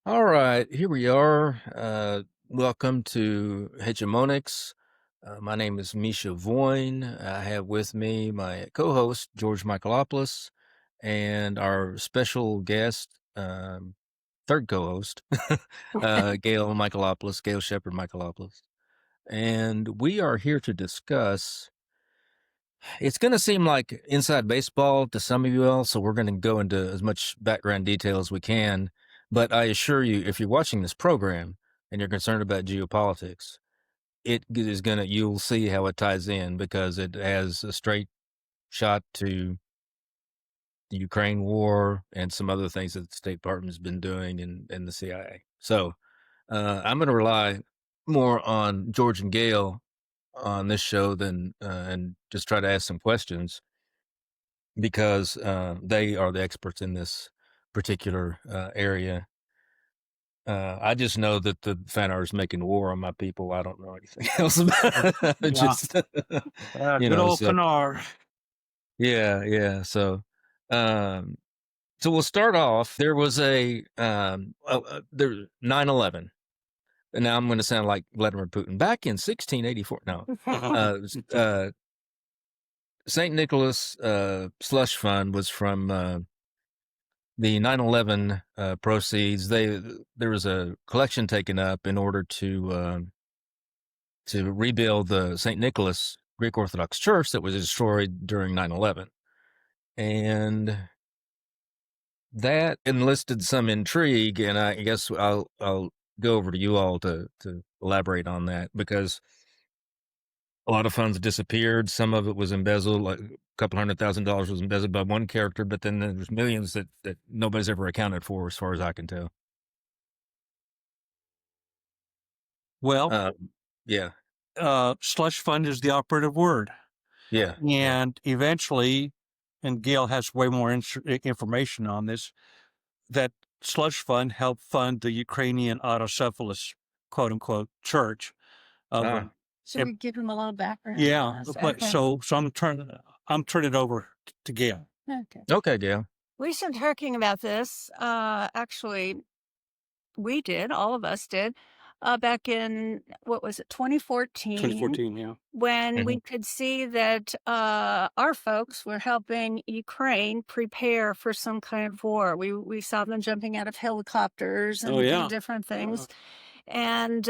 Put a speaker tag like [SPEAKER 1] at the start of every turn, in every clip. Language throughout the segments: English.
[SPEAKER 1] All right, here we are. Welcome to Hegemonix. My name is Misha. I have with me my co-host George Michalopoulos and our special guest, third co-host, Gail Michalopoulos, Gail Shepherd Michalopoulos, and we are here to discuss. It's going to seem like inside baseball to some of you all, so we're going to go into as much background detail as we can. But I assure you, if you're watching this program and you're concerned about geopolitics, you'll see how it ties in because it has a straight shot to the Ukraine war and some other things that the State Department has been doing and the CIA. So I'm going to rely more on George and Gail on this show than and just try to ask some questions because they are the experts in this particular area. I just know that the Fanar is making war on my people. I don't know anything else about it.
[SPEAKER 2] Yeah,
[SPEAKER 1] Just
[SPEAKER 2] good old
[SPEAKER 1] so
[SPEAKER 2] Canar.
[SPEAKER 1] yeah. Um, so we'll start off. There was there 9/11, and now I'm going to sound like Vladimir Putin. Back in 1684, no, uh, uh, Saint Nicholas slush fund was from the 9/11 proceeds. There was a collection taken up in order to rebuild the St. Nicholas Greek Orthodox Church that was destroyed during 9/11, and that enlisted some intrigue. And I guess I'll go over to you all to elaborate on that because a lot of funds disappeared. Some of it was embezzled, like a couple $100,000 was embezzled by one character, but then there's millions that nobody's ever accounted for, as far as I can tell.
[SPEAKER 2] Well,
[SPEAKER 1] Yeah,
[SPEAKER 2] slush fund is the operative word.
[SPEAKER 1] yeah, yeah.
[SPEAKER 2] And eventually, and Gail has way more information on this, that slush fund helped fund the Ukrainian autocephalous, quote unquote, church of
[SPEAKER 1] Ah,
[SPEAKER 3] Should we give him a little background?
[SPEAKER 2] yeah. But
[SPEAKER 3] Okay.
[SPEAKER 2] so I'm turning it over to Gail.
[SPEAKER 3] Okay.
[SPEAKER 1] okay, Gail.
[SPEAKER 3] We started talking about this. Actually, we did, all of us did, back in, what was it, 2014,
[SPEAKER 2] 2014, yeah.
[SPEAKER 3] when
[SPEAKER 1] Mhm.
[SPEAKER 3] we could see that our folks were helping Ukraine prepare for some kind of war. We saw them jumping out of helicopters
[SPEAKER 2] Oh,
[SPEAKER 3] and
[SPEAKER 2] yeah.
[SPEAKER 3] different things. And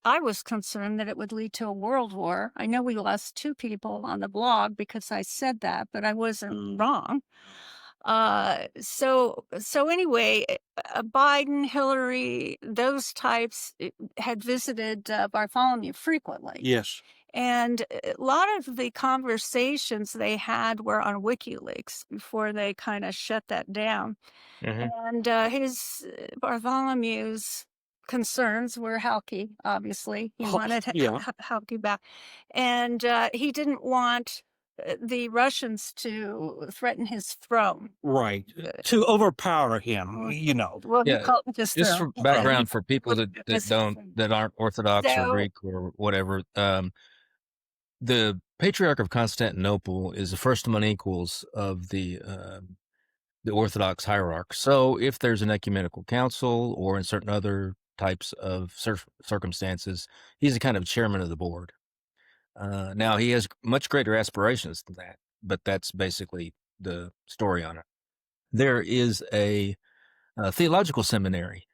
[SPEAKER 3] I was concerned that it would lead to a world war. I know we lost two people on the blog because I said that, but I wasn't wrong. So anyway, Biden, Hillary, those types had visited Bartholomew frequently.
[SPEAKER 2] Yes.
[SPEAKER 3] And a lot of the conversations they had were on WikiLeaks before they kind of shut that down.
[SPEAKER 1] Mhm.
[SPEAKER 3] And Bartholomew's concerns were Halki, obviously. He wanted
[SPEAKER 2] Yeah.
[SPEAKER 3] Halki back. And he didn't want the Russians to threaten his throne.
[SPEAKER 2] Right. To overpower him, you know.
[SPEAKER 3] Well, he
[SPEAKER 1] Yeah,
[SPEAKER 3] called it his
[SPEAKER 1] just
[SPEAKER 3] throne.
[SPEAKER 1] for background for people
[SPEAKER 3] His-
[SPEAKER 1] that aren't Orthodox or
[SPEAKER 3] So,
[SPEAKER 1] Greek or whatever, the Patriarch of Constantinople is the first among equals of the Orthodox hierarch. So if there's an ecumenical council or in certain other types of circumstances, he's a kind of chairman of the board. Now he has much greater aspirations than that, but that's basically the story on it. There is a theological seminary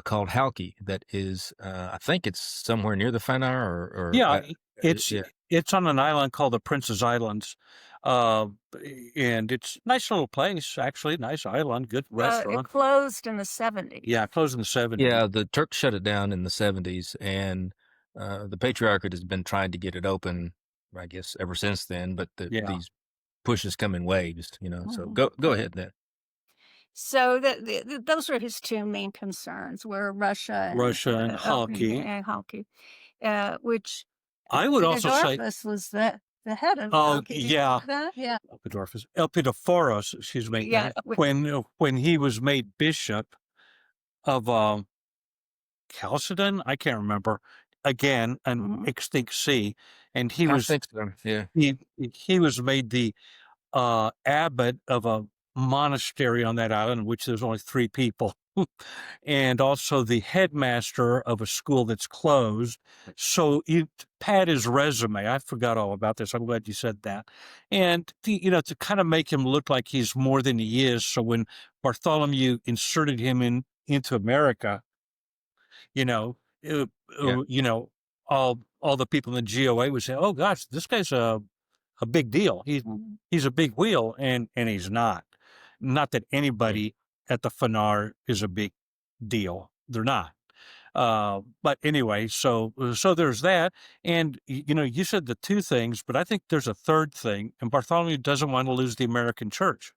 [SPEAKER 1] called Halki that is, I think it's somewhere near the Fanar
[SPEAKER 2] Yeah, it's
[SPEAKER 1] yeah.
[SPEAKER 2] it's on an island called the Prince's Islands, uh, and it's a nice little place, actually, nice island, good
[SPEAKER 3] it
[SPEAKER 2] restaurant.
[SPEAKER 3] closed in the 70s.
[SPEAKER 2] Yeah, closed in the 70s.
[SPEAKER 1] Yeah, the Turks shut it down in the 70s, and the Patriarchate has been trying to get it open, I guess, ever since then. But
[SPEAKER 2] Yeah,
[SPEAKER 1] these pushes come in waves, So
[SPEAKER 3] Mhm.
[SPEAKER 1] go ahead then.
[SPEAKER 3] So those were his two main concerns were Russia
[SPEAKER 2] Russia and hockey.
[SPEAKER 3] and Halki, which
[SPEAKER 2] I would also say,
[SPEAKER 3] Theodorus was the head of
[SPEAKER 2] oh,
[SPEAKER 3] Halki. Do you
[SPEAKER 2] yeah,
[SPEAKER 3] know that? Yeah.
[SPEAKER 2] Elpidophoros, excuse me,
[SPEAKER 3] Yeah.
[SPEAKER 2] when he was made bishop of Chalcedon, I can't remember, again, an
[SPEAKER 3] Mhm.
[SPEAKER 2] extinct sea, and
[SPEAKER 1] I think so. Yeah.
[SPEAKER 2] he was made the abbot of a monastery on that island, in which there's only 3 people, and also the headmaster of a school that's closed. So you pad his resume. I forgot all about this. I'm glad you said that. And to kind of make him look like he's more than he is. So when Bartholomew inserted him into America, you know, uh,
[SPEAKER 1] Yeah.
[SPEAKER 2] all the people in the GOA would say, "Oh gosh, this guy's a big deal. He's a big wheel," and he's not. Not that anybody at the Fanar is a big deal. They're not. But anyway, so there's that. And you said the 2 things, but I think there's a 3rd thing. And Bartholomew doesn't want to lose the American church,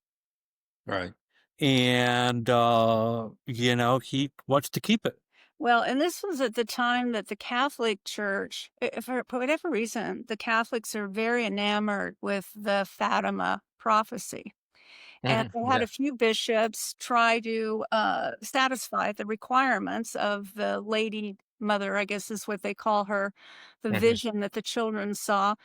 [SPEAKER 1] Right.
[SPEAKER 2] and he wants to keep it.
[SPEAKER 3] Well, and this was at the time that the Catholic Church, for whatever reason, the Catholics are very enamored with the Fatima prophecy. And they had
[SPEAKER 1] Yeah.
[SPEAKER 3] a few bishops try to satisfy the requirements of the Lady Mother, I guess is what they call her, the vision that the children saw.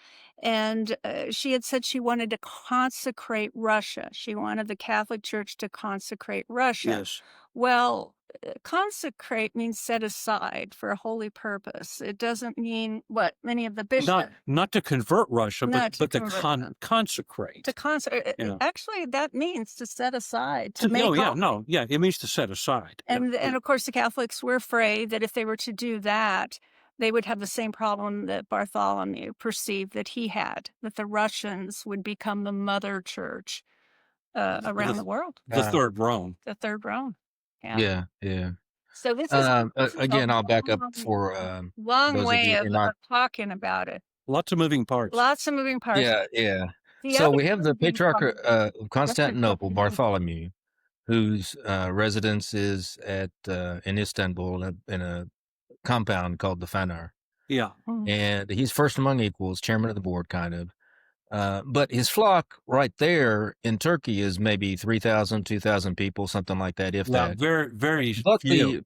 [SPEAKER 3] And she had said she wanted to consecrate Russia. She wanted the Catholic Church to consecrate Russia.
[SPEAKER 2] Yes.
[SPEAKER 3] Well, consecrate means set aside for a holy purpose. It doesn't mean what many of the bishops.
[SPEAKER 2] Not to convert Russia,
[SPEAKER 3] Not to
[SPEAKER 2] but to
[SPEAKER 3] convert them.
[SPEAKER 2] consecrate.
[SPEAKER 3] To consecrate.
[SPEAKER 2] Yeah.
[SPEAKER 3] Actually, that means to set aside, to make
[SPEAKER 2] Oh, yeah,
[SPEAKER 3] holy.
[SPEAKER 2] it means to set aside. Yeah.
[SPEAKER 3] And of course, the Catholics were afraid that if they were to do that, they would have the same problem that Bartholomew perceived that he had, that the Russians would become the mother church around the world,
[SPEAKER 2] The 3rd Rome.
[SPEAKER 3] the Third Rome. Yeah.
[SPEAKER 1] Yeah. Yeah.
[SPEAKER 3] So this is a
[SPEAKER 1] Again, I'll back up for
[SPEAKER 3] long
[SPEAKER 1] those of
[SPEAKER 3] way
[SPEAKER 1] you who
[SPEAKER 3] of
[SPEAKER 1] are not.
[SPEAKER 3] talking about it.
[SPEAKER 2] Lots of moving parts.
[SPEAKER 3] Lots of moving parts.
[SPEAKER 1] Yeah. Yeah.
[SPEAKER 3] The
[SPEAKER 1] So
[SPEAKER 3] other
[SPEAKER 1] we have the
[SPEAKER 3] moving
[SPEAKER 1] Patriarch
[SPEAKER 3] part-
[SPEAKER 1] of Constantinople, Bartholomew, whose residence is in Istanbul in a compound called the Fanar.
[SPEAKER 2] Yeah.
[SPEAKER 1] And he's first among equals, chairman of the board, kind of. But his flock right there in Turkey is maybe 3,000, 2,000 people, something like that, if that.
[SPEAKER 2] Very, very
[SPEAKER 1] But
[SPEAKER 2] few.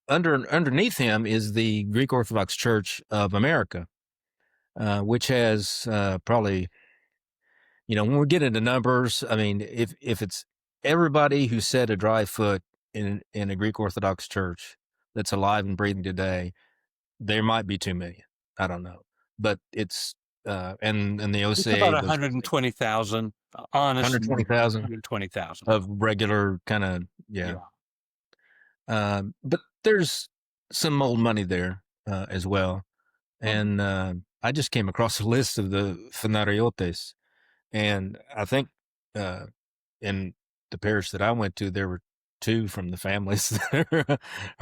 [SPEAKER 1] underneath him is the Greek Orthodox Church of America, which has probably, when we get into numbers, I mean, if it's everybody who set a dry foot in a Greek Orthodox church that's alive and breathing today, there might be 2 million. I don't know, but it's and the
[SPEAKER 2] It's
[SPEAKER 1] OCA
[SPEAKER 2] about
[SPEAKER 1] was
[SPEAKER 2] 120,000. Honest,
[SPEAKER 1] 120,000
[SPEAKER 2] 120,000
[SPEAKER 1] of regular kind of but there's some old money there as well, and I just came across a list of the Fanariotes, and I think in the parish that I went to, there were 2 from the families that are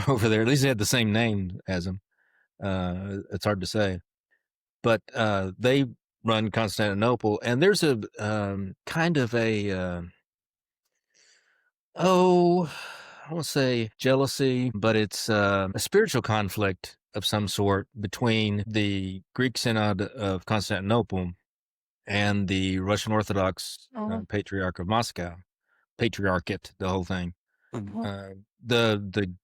[SPEAKER 1] over there. At least they had the same name as them. It's hard to say, but they run Constantinople, and there's a kind of a I won't say jealousy, but it's a spiritual conflict of some sort between the Greek Synod of Constantinople and the Russian Orthodox Patriarch of Moscow, Patriarchate, the whole thing. The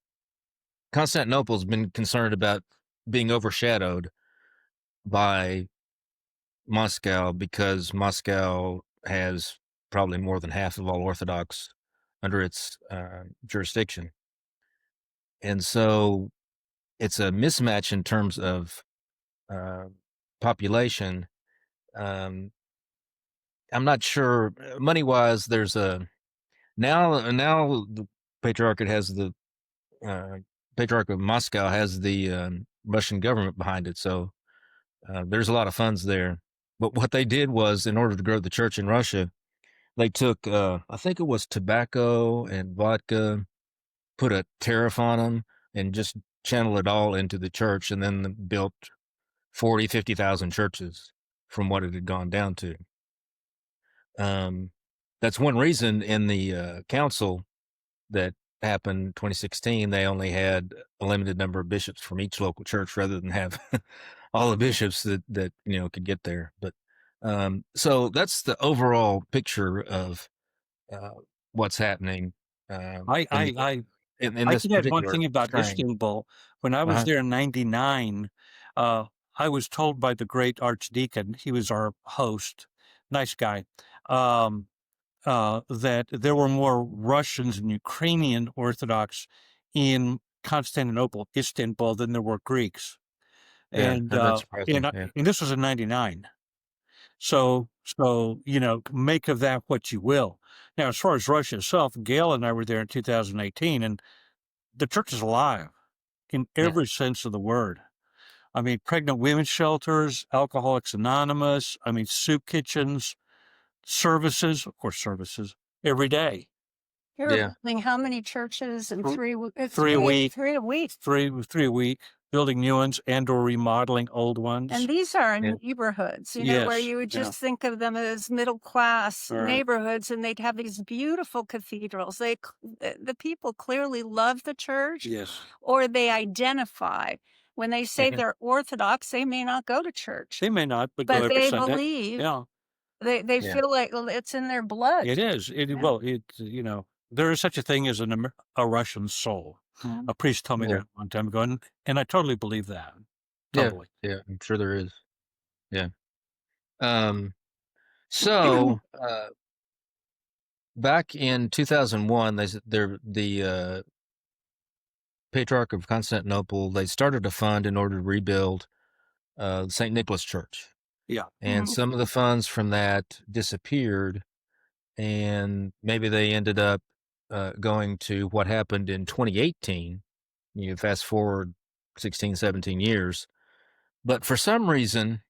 [SPEAKER 1] Constantinople's been concerned about being overshadowed by Moscow because Moscow has probably more than half of all Orthodox under its jurisdiction. And so it's a mismatch in terms of population. I'm not sure money-wise. There's now the Patriarchate has the Patriarch of Moscow has the Russian government behind it. So there's a lot of funds there. But what they did was, in order to grow the church in Russia, they took, I think it was tobacco and vodka, put a tariff on them, and just channeled it all into the church, and then built 40, 50,000 churches from what it had gone down to. That's one reason in the council that happened 2016, they only had a limited number of bishops from each local church rather than have all the bishops that could get there. But so that's the overall picture of what's happening.
[SPEAKER 2] I
[SPEAKER 1] in this
[SPEAKER 2] can add one
[SPEAKER 1] particular
[SPEAKER 2] thing about
[SPEAKER 1] strain.
[SPEAKER 2] Istanbul. When I was there in '99, I was told by the great Archdeacon, he was our host, nice guy, that there were more Russians and Ukrainian Orthodox in Constantinople, Istanbul, than there were Greeks.
[SPEAKER 1] Yeah,
[SPEAKER 2] And
[SPEAKER 1] that's surprising. Yeah.
[SPEAKER 2] and this was in '99. So make of that what you will. Now, as far as Russia itself, Gail and I were there in 2018, and the church is alive in
[SPEAKER 1] Yeah.
[SPEAKER 2] every sense of the word. I mean, pregnant women's shelters, Alcoholics Anonymous, I mean, soup kitchens, services, of course, services every day.
[SPEAKER 3] You're
[SPEAKER 1] Yeah.
[SPEAKER 3] building how many churches in
[SPEAKER 2] Three a week.
[SPEAKER 3] Three a week.
[SPEAKER 2] Three a week, building new ones and or remodeling old ones.
[SPEAKER 3] And these are
[SPEAKER 1] Yeah.
[SPEAKER 3] neighborhoods, where you would just think of them as middle class
[SPEAKER 2] Right.
[SPEAKER 3] neighborhoods, and they'd have these beautiful cathedrals. The people clearly love the church,
[SPEAKER 2] Yes.
[SPEAKER 3] or they identify. When they say
[SPEAKER 1] Mhm.
[SPEAKER 3] they're Orthodox, they may not go to church,
[SPEAKER 2] They may not, but go
[SPEAKER 3] but
[SPEAKER 2] every
[SPEAKER 3] they
[SPEAKER 2] Sunday.
[SPEAKER 3] believe.
[SPEAKER 2] Yeah,
[SPEAKER 3] They
[SPEAKER 1] Yeah.
[SPEAKER 3] feel like it's in their blood.
[SPEAKER 2] it is. Well, there is such a thing as a Russian soul.
[SPEAKER 3] Mhm.
[SPEAKER 2] A priest told me
[SPEAKER 1] Yeah.
[SPEAKER 2] that one time ago, and I totally believe that.
[SPEAKER 1] Yeah.
[SPEAKER 2] Totally.
[SPEAKER 1] Yeah. I'm sure there is. Yeah. So back in 2001, the Patriarch of Constantinople, they started a fund in order to rebuild St. Nicholas Church.
[SPEAKER 2] Yeah.
[SPEAKER 1] And
[SPEAKER 3] Mhm.
[SPEAKER 1] some of the funds from that disappeared, and maybe they ended up going to what happened in 2018. You fast forward 16, 17 years. But for some reason,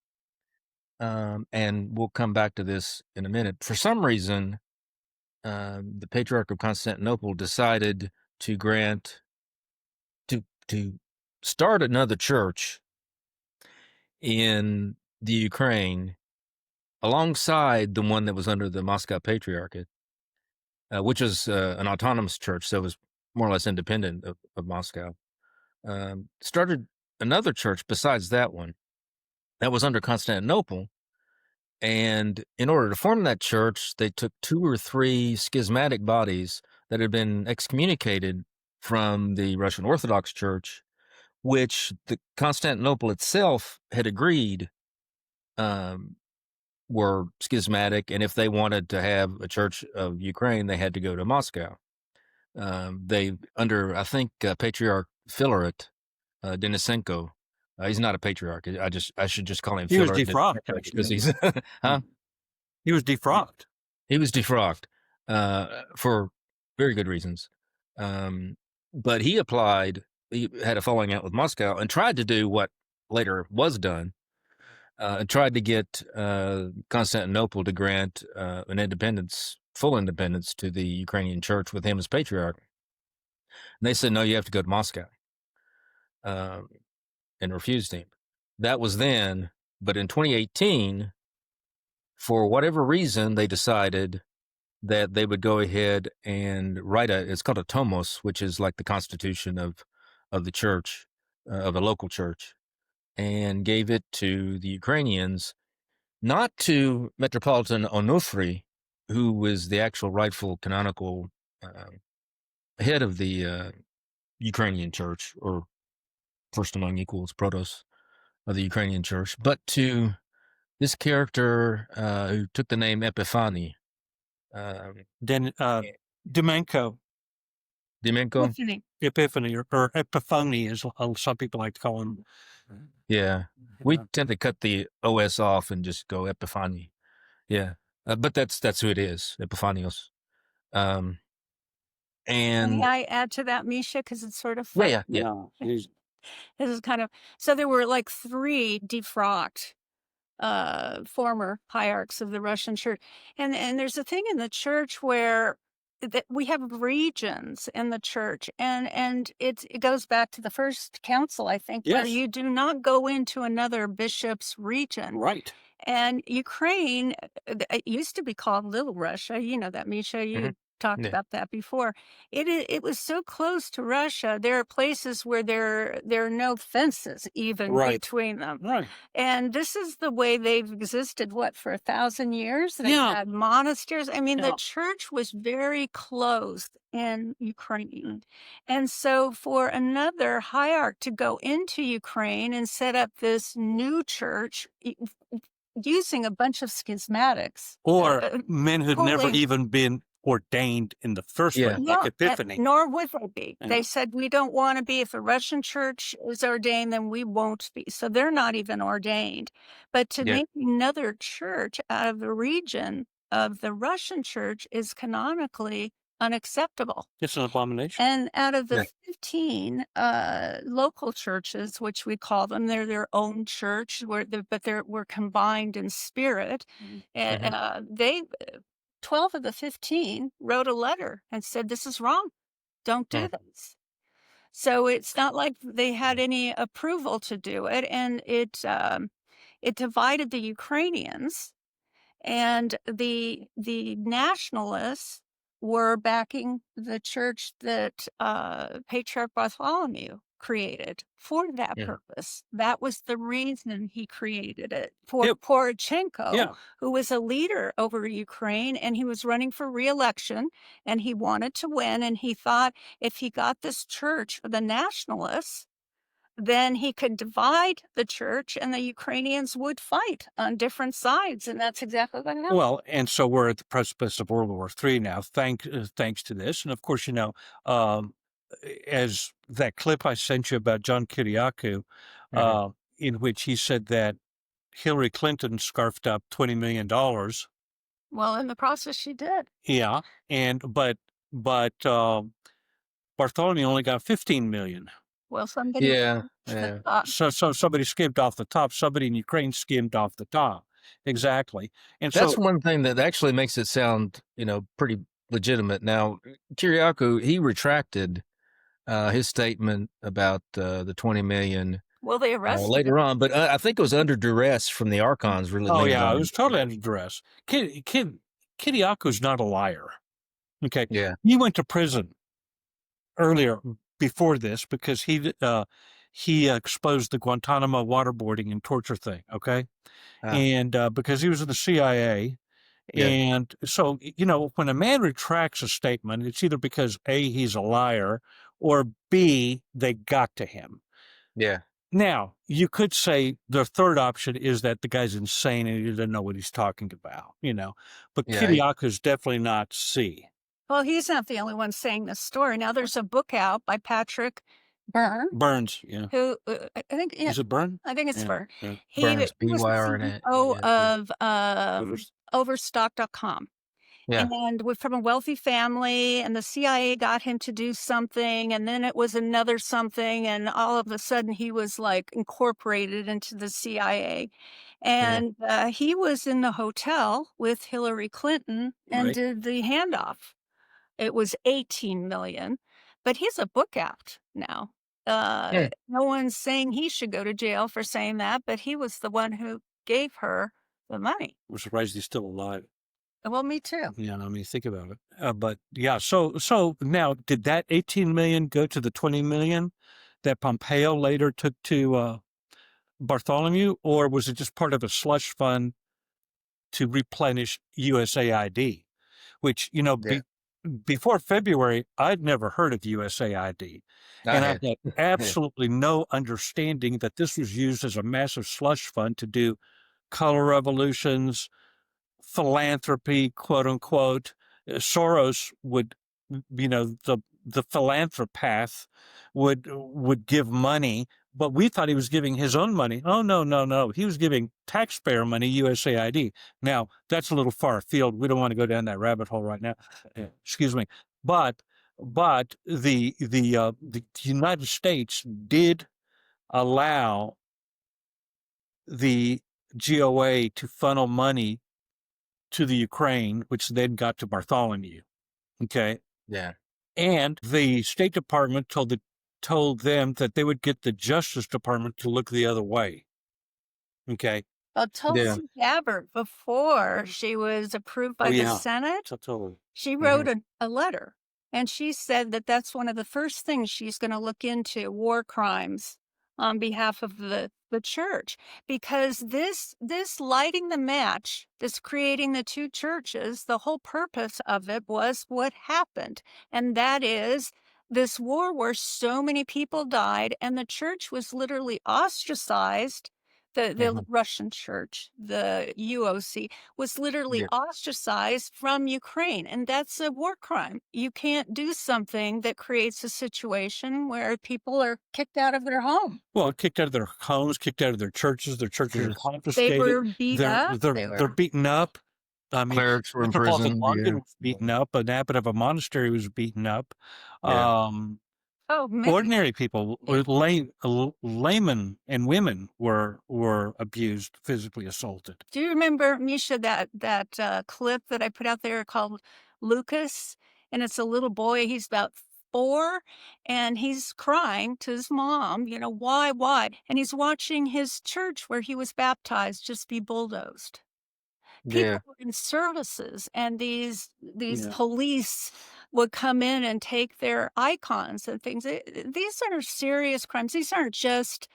[SPEAKER 1] and we'll come back to this in a minute, for some reason, the Patriarch of Constantinople decided to to start another church in the Ukraine alongside the one that was under the Moscow Patriarchate, which is an autonomous church, so it was more or less independent of Moscow. Started another church besides that one that was under Constantinople. And in order to form that church, they took 2 or 3 schismatic bodies that had been excommunicated from the Russian Orthodox Church, which the Constantinople itself had agreed were schismatic, and if they wanted to have a Church of Ukraine, they had to go to Moscow. They under I think Patriarch Filaret Denisenko. He's not a patriarch. I should just call him
[SPEAKER 2] He was
[SPEAKER 1] Filaret
[SPEAKER 2] defrocked,
[SPEAKER 1] because
[SPEAKER 2] actually.
[SPEAKER 1] he's huh?
[SPEAKER 2] He was defrocked.
[SPEAKER 1] He was defrocked for very good reasons. But he applied. He had a falling out with Moscow and tried to do what later was done. And tried to get Constantinople to grant full independence to the Ukrainian church with him as patriarch. And they said, no, you have to go to Moscow, and refused him. That was then. But in 2018, for whatever reason, they decided that they would go ahead and write it's called a tomos, which is like the constitution of the church, of a local church, and gave it to the Ukrainians, not to Metropolitan Onufri, who was the actual rightful canonical head of the Ukrainian church, or first among equals, protos of the Ukrainian church, but to this character who took the name Epiphany.
[SPEAKER 2] Then Demenko,
[SPEAKER 1] Dimenko?
[SPEAKER 2] Epiphany, or Epiphany, as some people like to call him.
[SPEAKER 1] Yeah. We tend to cut the OS off and just go Epiphany. Yeah. But that's who it is, Epiphanios. And
[SPEAKER 3] May I add to that, Misha? Because it's sort of fun.
[SPEAKER 1] yeah.
[SPEAKER 3] This is kind of so. There were like 3 defrocked former hierarchs of the Russian church, and there's a thing in the church where that we have regions in the church, and it goes back to the first council, I think, where
[SPEAKER 2] Yes.
[SPEAKER 3] you do not go into another bishop's region.
[SPEAKER 2] Right.
[SPEAKER 3] And Ukraine, it used to be called Little Russia. You know that, Misha. You talked
[SPEAKER 1] Yeah.
[SPEAKER 3] about that before. It was so close to Russia. There are places where there are no fences even
[SPEAKER 2] Right.
[SPEAKER 3] between them.
[SPEAKER 2] Right.
[SPEAKER 3] And this is the way they've existed, what, for 1,000 years? They
[SPEAKER 2] Yeah.
[SPEAKER 3] had monasteries. I mean,
[SPEAKER 2] Yeah.
[SPEAKER 3] the church was very closed in Ukraine. And so for another hierarch to go into Ukraine and set up this new church, using a bunch of schismatics.
[SPEAKER 2] Or men who'd never
[SPEAKER 3] pulling-
[SPEAKER 2] even been ordained in the first
[SPEAKER 1] Yeah.
[SPEAKER 2] place, like Epiphany.
[SPEAKER 3] Nor would they be.
[SPEAKER 2] Yeah.
[SPEAKER 3] They said, we don't want to be. If the Russian church is ordained, then we won't be. So they're not even ordained. But to
[SPEAKER 1] Yeah.
[SPEAKER 3] make another church out of the region of the Russian church is canonically unacceptable.
[SPEAKER 2] It's an abomination.
[SPEAKER 3] And out of the
[SPEAKER 1] Yeah.
[SPEAKER 3] 15 local churches, which we call them, they're their own church, but we're combined in spirit. And they 12 of the 15 wrote a letter and said, this is wrong. Don't do this. So it's not like they had any approval to do it. And it divided the Ukrainians, and the nationalists were backing the church that Patriarch Bartholomew created for that purpose. That was the reason he created it. For Poroshenko, who was a leader over Ukraine, and he was running for re-election, and he wanted to win, and he thought if he got this church for the nationalists, then he could divide the church and the Ukrainians would fight on different sides. And that's exactly what happened.
[SPEAKER 2] Well, and so we're at the precipice of World War III now, thanks to this. And of course, as that clip I sent you about John Kiriakou, in which he said that Hillary Clinton scarfed up $20 million.
[SPEAKER 3] Well, in the process, she did.
[SPEAKER 2] Yeah. But Bartholomew only got 15 million.
[SPEAKER 3] Well, somebody
[SPEAKER 2] So somebody skimmed off the top. Somebody in Ukraine skimmed off the top. Exactly. And
[SPEAKER 1] that's
[SPEAKER 2] so
[SPEAKER 1] one thing that actually makes it sound, pretty legitimate. Now, Kiriakou, he retracted his statement about the 20 million.
[SPEAKER 3] Well, they arrested
[SPEAKER 1] later on, but I think it was under duress from the archons. Really?
[SPEAKER 2] Oh yeah, it was totally under duress. Kiriakou's not a liar. Okay.
[SPEAKER 1] Yeah.
[SPEAKER 2] He went to prison earlier before this because he exposed the Guantanamo waterboarding and torture thing. Okay. And because he was in the CIA.
[SPEAKER 1] Yeah.
[SPEAKER 2] And so, when a man retracts a statement, it's either because A, he's a liar, or B, they got to him.
[SPEAKER 1] Yeah.
[SPEAKER 2] Now, you could say the third option is that the guy's insane and he doesn't know what he's talking about, But Kiriakou's definitely not C.
[SPEAKER 3] Well, he's not the only one saying this story. Now, there's a book out by Patrick
[SPEAKER 2] Burns, yeah.
[SPEAKER 3] Who I think
[SPEAKER 2] is it Burns?
[SPEAKER 3] I think it's Burns.
[SPEAKER 1] Yeah.
[SPEAKER 3] He
[SPEAKER 1] Burns,
[SPEAKER 3] was the CEO of Overstock.com.
[SPEAKER 1] Yeah.
[SPEAKER 3] And from a wealthy family, and the CIA got him to do something, and then it was another something, and all of a sudden he was like incorporated into the CIA. And he was in the hotel with Hillary Clinton and did the handoff. It was 18 million, but he's a book out now. No one's saying he should go to jail for saying that, but he was the one who gave her the money.
[SPEAKER 2] I'm surprised he's still alive.
[SPEAKER 3] Well, me too.
[SPEAKER 2] Yeah, I mean, think about it. But yeah, so now, did that 18 million go to the 20 million that Pompeo later took to Bartholomew, or was it just part of a slush fund to replenish USAID? Which, before February, I'd never heard of USAID. And I had absolutely no understanding that this was used as a massive slush fund to do color revolutions, philanthropy, quote unquote. Soros would, the philanthropath would give money, but we thought he was giving his own money. Oh, no. He was giving taxpayer money, USAID. Now, that's a little far afield. We don't want to go down that rabbit hole right now. Excuse me. But the United States did allow the GOA to funnel money to the Ukraine, which then got to Bartholomew. Okay.
[SPEAKER 1] Yeah.
[SPEAKER 2] And the State Department told them that they would get the Justice Department to look the other way. Okay.
[SPEAKER 3] Well, Tulsi Gabbard, before she was approved by the Senate, she wrote a letter, and she said that that's one of the first things she's going to look into, war crimes on behalf of the church, because this lighting the match, this creating the two churches, the whole purpose of it was what happened. And that is this war where so many people died and the church was literally ostracized. the Russian church, the UOC, was literally
[SPEAKER 1] Yeah.
[SPEAKER 3] ostracized from Ukraine, and that's a war crime. You can't do something that creates a situation where people are kicked out of their home.
[SPEAKER 2] Well, kicked out of their homes, kicked out of their churches are
[SPEAKER 3] They
[SPEAKER 2] confiscated.
[SPEAKER 3] were beat up.
[SPEAKER 2] They're beaten up. I mean,
[SPEAKER 1] Clerics were in
[SPEAKER 2] Metropolitan
[SPEAKER 1] prison.
[SPEAKER 2] London
[SPEAKER 1] Yeah.
[SPEAKER 2] was beaten up. An abbot of a monastery was beaten up.
[SPEAKER 1] Yeah.
[SPEAKER 3] Oh, man.
[SPEAKER 2] Ordinary people,
[SPEAKER 3] Yeah.
[SPEAKER 2] laymen and women were abused, physically assaulted.
[SPEAKER 3] Do you remember, Misha, that clip that I put out there called Lucas? And it's a little boy, he's about 4, and he's crying to his mom, why? And he's watching his church where he was baptized just be bulldozed.
[SPEAKER 1] Yeah.
[SPEAKER 3] People in services, and these
[SPEAKER 2] Yeah.
[SPEAKER 3] police would come in and take their icons and things. These are serious crimes. These aren't just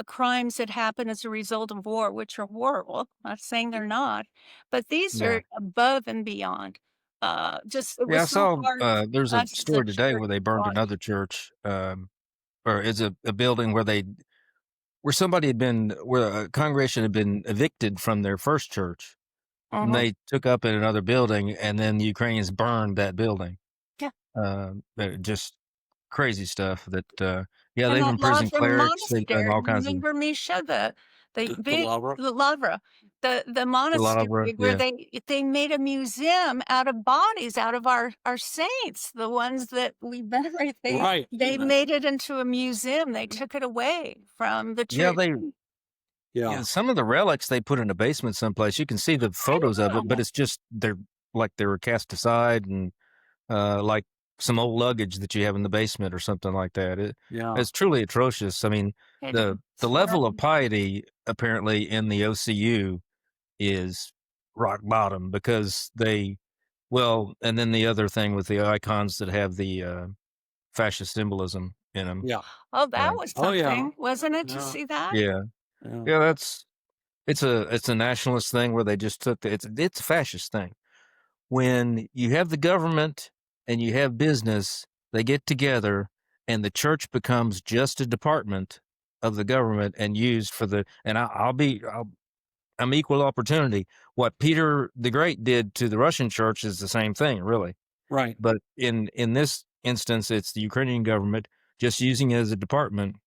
[SPEAKER 3] crimes that happen as a result of war, which are horrible. I'm not saying they're not, but these
[SPEAKER 1] Yeah.
[SPEAKER 3] are above and beyond. It
[SPEAKER 1] Yeah, I
[SPEAKER 3] was so
[SPEAKER 1] saw
[SPEAKER 3] hard for
[SPEAKER 1] there's a
[SPEAKER 3] us as a
[SPEAKER 1] story today
[SPEAKER 3] church
[SPEAKER 1] where they
[SPEAKER 3] to
[SPEAKER 1] burned
[SPEAKER 3] watch.
[SPEAKER 1] another church, or it's a building where somebody had been where a congregation had been evicted from their first church, and they took up in another building, and then the Ukrainians burned that building.
[SPEAKER 3] Yeah.
[SPEAKER 1] Just crazy stuff that yeah,
[SPEAKER 3] And
[SPEAKER 1] they've
[SPEAKER 3] that
[SPEAKER 1] imprisoned
[SPEAKER 3] Lavra
[SPEAKER 1] clerics, they've done
[SPEAKER 3] monastery,
[SPEAKER 1] all kinds of
[SPEAKER 3] remember, Misha, the
[SPEAKER 2] The
[SPEAKER 3] big
[SPEAKER 2] Lavra?
[SPEAKER 3] the Lavra, the
[SPEAKER 1] a lot of
[SPEAKER 3] monastery
[SPEAKER 1] work.
[SPEAKER 3] where
[SPEAKER 1] Yeah.
[SPEAKER 3] they made a museum out of bodies, out of our saints, the ones that we venerate.
[SPEAKER 2] Right.
[SPEAKER 3] They made it into a museum. They took it away from the
[SPEAKER 1] Yeah,
[SPEAKER 3] church.
[SPEAKER 1] yeah, some of the relics they put in a basement someplace. You can see the photos of it, but it's just they were cast aside and like some old luggage that you have in the basement or something like that. It's truly atrocious. I mean, the level of piety apparently in the OCU is rock bottom because and then the other thing with the icons that have the fascist symbolism in them.
[SPEAKER 2] Yeah.
[SPEAKER 3] Oh, that was
[SPEAKER 2] Oh, yeah.
[SPEAKER 3] something, wasn't it, to
[SPEAKER 2] Yeah.
[SPEAKER 3] see that?
[SPEAKER 1] Yeah.
[SPEAKER 2] Yeah.
[SPEAKER 1] Yeah, it's a nationalist thing where they just took it's a fascist thing. When you have the government and you have business, they get together and the church becomes just a department of the government and used for I'm equal opportunity. What Peter the Great did to the Russian church is the same thing, really.
[SPEAKER 2] Right.
[SPEAKER 1] But in this instance, it's the Ukrainian government just using it as a department.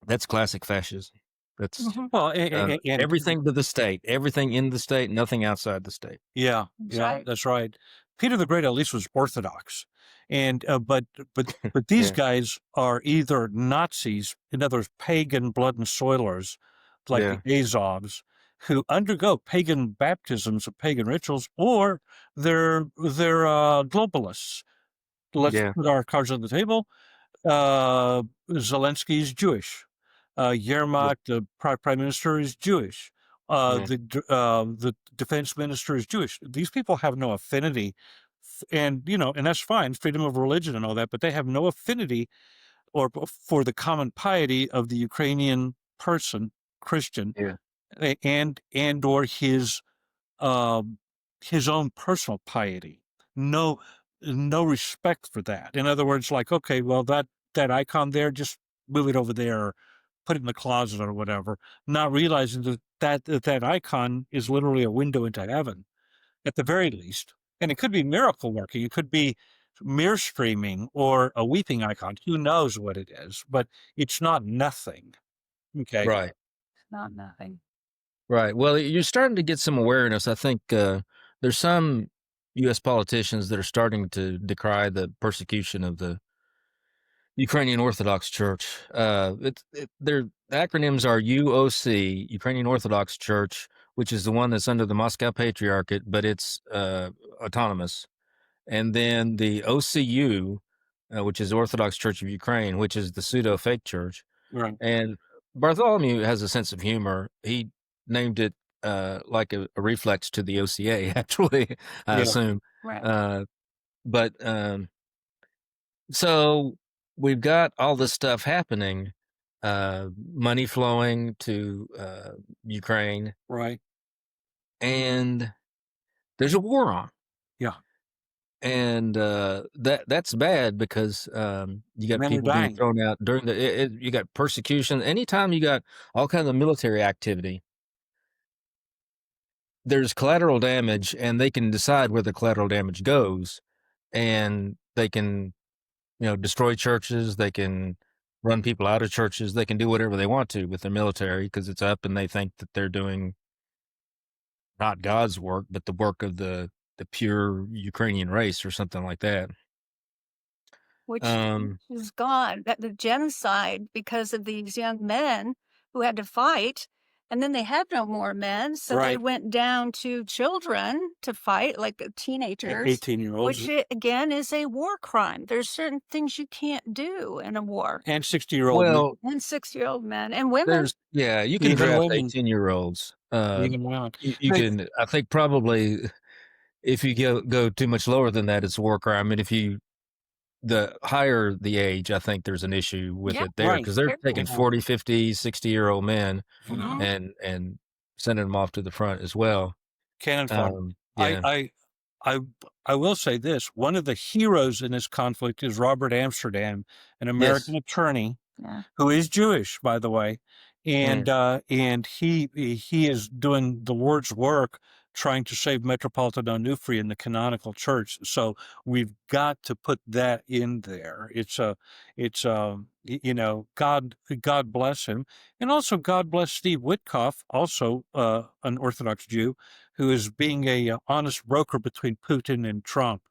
[SPEAKER 1] That's classic fascism. That's
[SPEAKER 2] Well, and
[SPEAKER 1] everything to the state, everything in the state, nothing outside the state.
[SPEAKER 2] yeah,
[SPEAKER 3] That's
[SPEAKER 2] yeah,
[SPEAKER 3] right.
[SPEAKER 2] that's right. Peter the Great at least was Orthodox, and but these
[SPEAKER 1] Yeah.
[SPEAKER 2] guys are either Nazis, in other words, pagan blood and soilers, like
[SPEAKER 1] Yeah.
[SPEAKER 2] the Azovs, who undergo pagan baptisms of pagan rituals, or they're globalists. Let's
[SPEAKER 1] Yeah.
[SPEAKER 2] put our cards on the table. Zelensky's Jewish. Yermak, the prime minister, is Jewish.
[SPEAKER 1] Yeah.
[SPEAKER 2] The defense minister is Jewish. These people have no affinity, and that's fine, freedom of religion and all that, but they have no affinity for the common piety of the Ukrainian person, Christian,
[SPEAKER 1] Yeah.
[SPEAKER 2] and or his own personal piety. No respect for that. In other words, like, okay, well, that icon there, just move it over there, or put it in the closet or whatever, not realizing that icon is literally a window into heaven, at the very least. And it could be miracle working. It could be mirror streaming or a weeping icon. Who knows what it is? But it's not nothing. Okay.
[SPEAKER 1] Right.
[SPEAKER 3] It's not nothing.
[SPEAKER 1] Right. Well, you're starting to get some awareness. I think there's some U.S. politicians that are starting to decry the persecution of the Ukrainian Orthodox Church. Their acronyms are UOC, Ukrainian Orthodox Church, which is the one that's under the Moscow Patriarchate, but it's autonomous. And then the OCU, which is Orthodox Church of Ukraine, which is the pseudo fake church.
[SPEAKER 2] Right.
[SPEAKER 1] And Bartholomew has a sense of humor. He named it like a reflex to the OCA, actually, I assume.
[SPEAKER 3] Right.
[SPEAKER 1] But so we've got all this stuff happening, money flowing to Ukraine,
[SPEAKER 2] Right.
[SPEAKER 1] and there's a war on.
[SPEAKER 2] Yeah.
[SPEAKER 1] and that's bad because you got
[SPEAKER 2] Men are
[SPEAKER 1] people being
[SPEAKER 2] dying.
[SPEAKER 1] thrown out during you got persecution. Anytime you got all kinds of military activity, there's collateral damage, and they can decide where the collateral damage goes, and they can, destroy churches. They can run people out of churches. They can do whatever they want to with the military because it's up, and they think that they're doing not God's work, but the work of the pure Ukrainian race or something like that.
[SPEAKER 3] which
[SPEAKER 1] Um,
[SPEAKER 3] is God, that the genocide because of these young men who had to fight, and then they had no more men, so they
[SPEAKER 2] Right.
[SPEAKER 3] went down to children to fight, like teenagers,
[SPEAKER 2] 18-year-olds
[SPEAKER 3] which again is a war crime. There's certain things you can't do in a war.
[SPEAKER 2] and 60-year-old men.
[SPEAKER 1] well,
[SPEAKER 3] And 6-year-old men and women.
[SPEAKER 1] you can
[SPEAKER 2] Even
[SPEAKER 1] draft
[SPEAKER 2] women.
[SPEAKER 1] 18-year-olds.
[SPEAKER 2] Even women.
[SPEAKER 1] You can, I think probably if you go too much lower than that, it's a war crime. And if you, the higher the age, I think there's an issue with
[SPEAKER 3] Yeah,
[SPEAKER 1] it there because they're taking
[SPEAKER 2] Yeah.
[SPEAKER 1] 40, 50, 60-year-old men
[SPEAKER 3] Mhm.
[SPEAKER 1] and sending them off to the front as well.
[SPEAKER 2] Cannon fodder.
[SPEAKER 1] Yeah.
[SPEAKER 2] I will say this: one of the heroes in this conflict is Robert Amsterdam, an American attorney
[SPEAKER 3] Yeah.
[SPEAKER 2] who is Jewish, by the way, and
[SPEAKER 1] Mm.
[SPEAKER 2] he is doing the Lord's work trying to save Metropolitan Onufry in the canonical church. So we've got to put that in there. God bless him, and also God bless Steve Witkoff, also an Orthodox Jew, who is being a honest broker between Putin and Trump,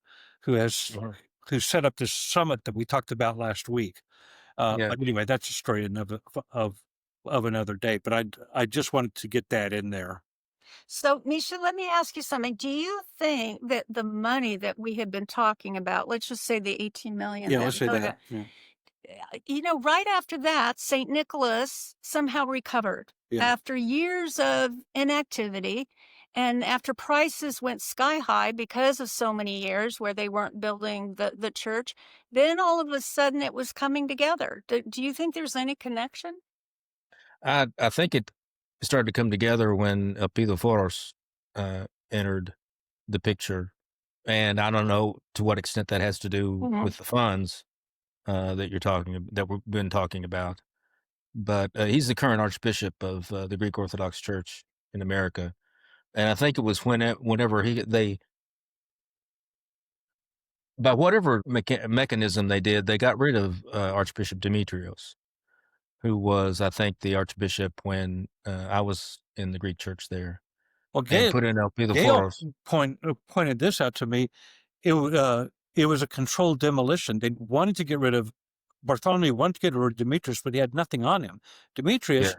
[SPEAKER 2] who set up this summit that we talked about last week.
[SPEAKER 1] Yeah.
[SPEAKER 2] But anyway, that's a story of another day. But I just wanted to get that in there.
[SPEAKER 3] So, Misha, let me ask you something. Do you think that the money that we have been talking about, let's just say the 18 million,
[SPEAKER 2] Yeah, let's say that. Yeah.
[SPEAKER 3] Right after that, St. Nicholas somehow recovered
[SPEAKER 2] Yeah.
[SPEAKER 3] after years of inactivity and after prices went sky high because of so many years where they weren't building the church. Then all of a sudden it was coming together. Do you think there's any connection?
[SPEAKER 1] I think it started to come together when Foros entered the picture, and I don't know to what extent that has to do
[SPEAKER 3] Mhm.
[SPEAKER 1] with the funds that we've been talking about. But he's the current Archbishop of the Greek Orthodox Church in America, and I think it was whenever by whatever mechanism they did, they got rid of Archbishop Demetrios, who was, I think, the Archbishop when I was in the Greek church there,
[SPEAKER 2] Well,
[SPEAKER 1] and
[SPEAKER 2] Gail
[SPEAKER 1] put in
[SPEAKER 2] Gail
[SPEAKER 1] Foros.
[SPEAKER 2] pointed this out to me. It was a controlled demolition. They wanted to get rid of Bartholomew, wanted to get rid of Demetrius, but he had nothing on him. Demetrius,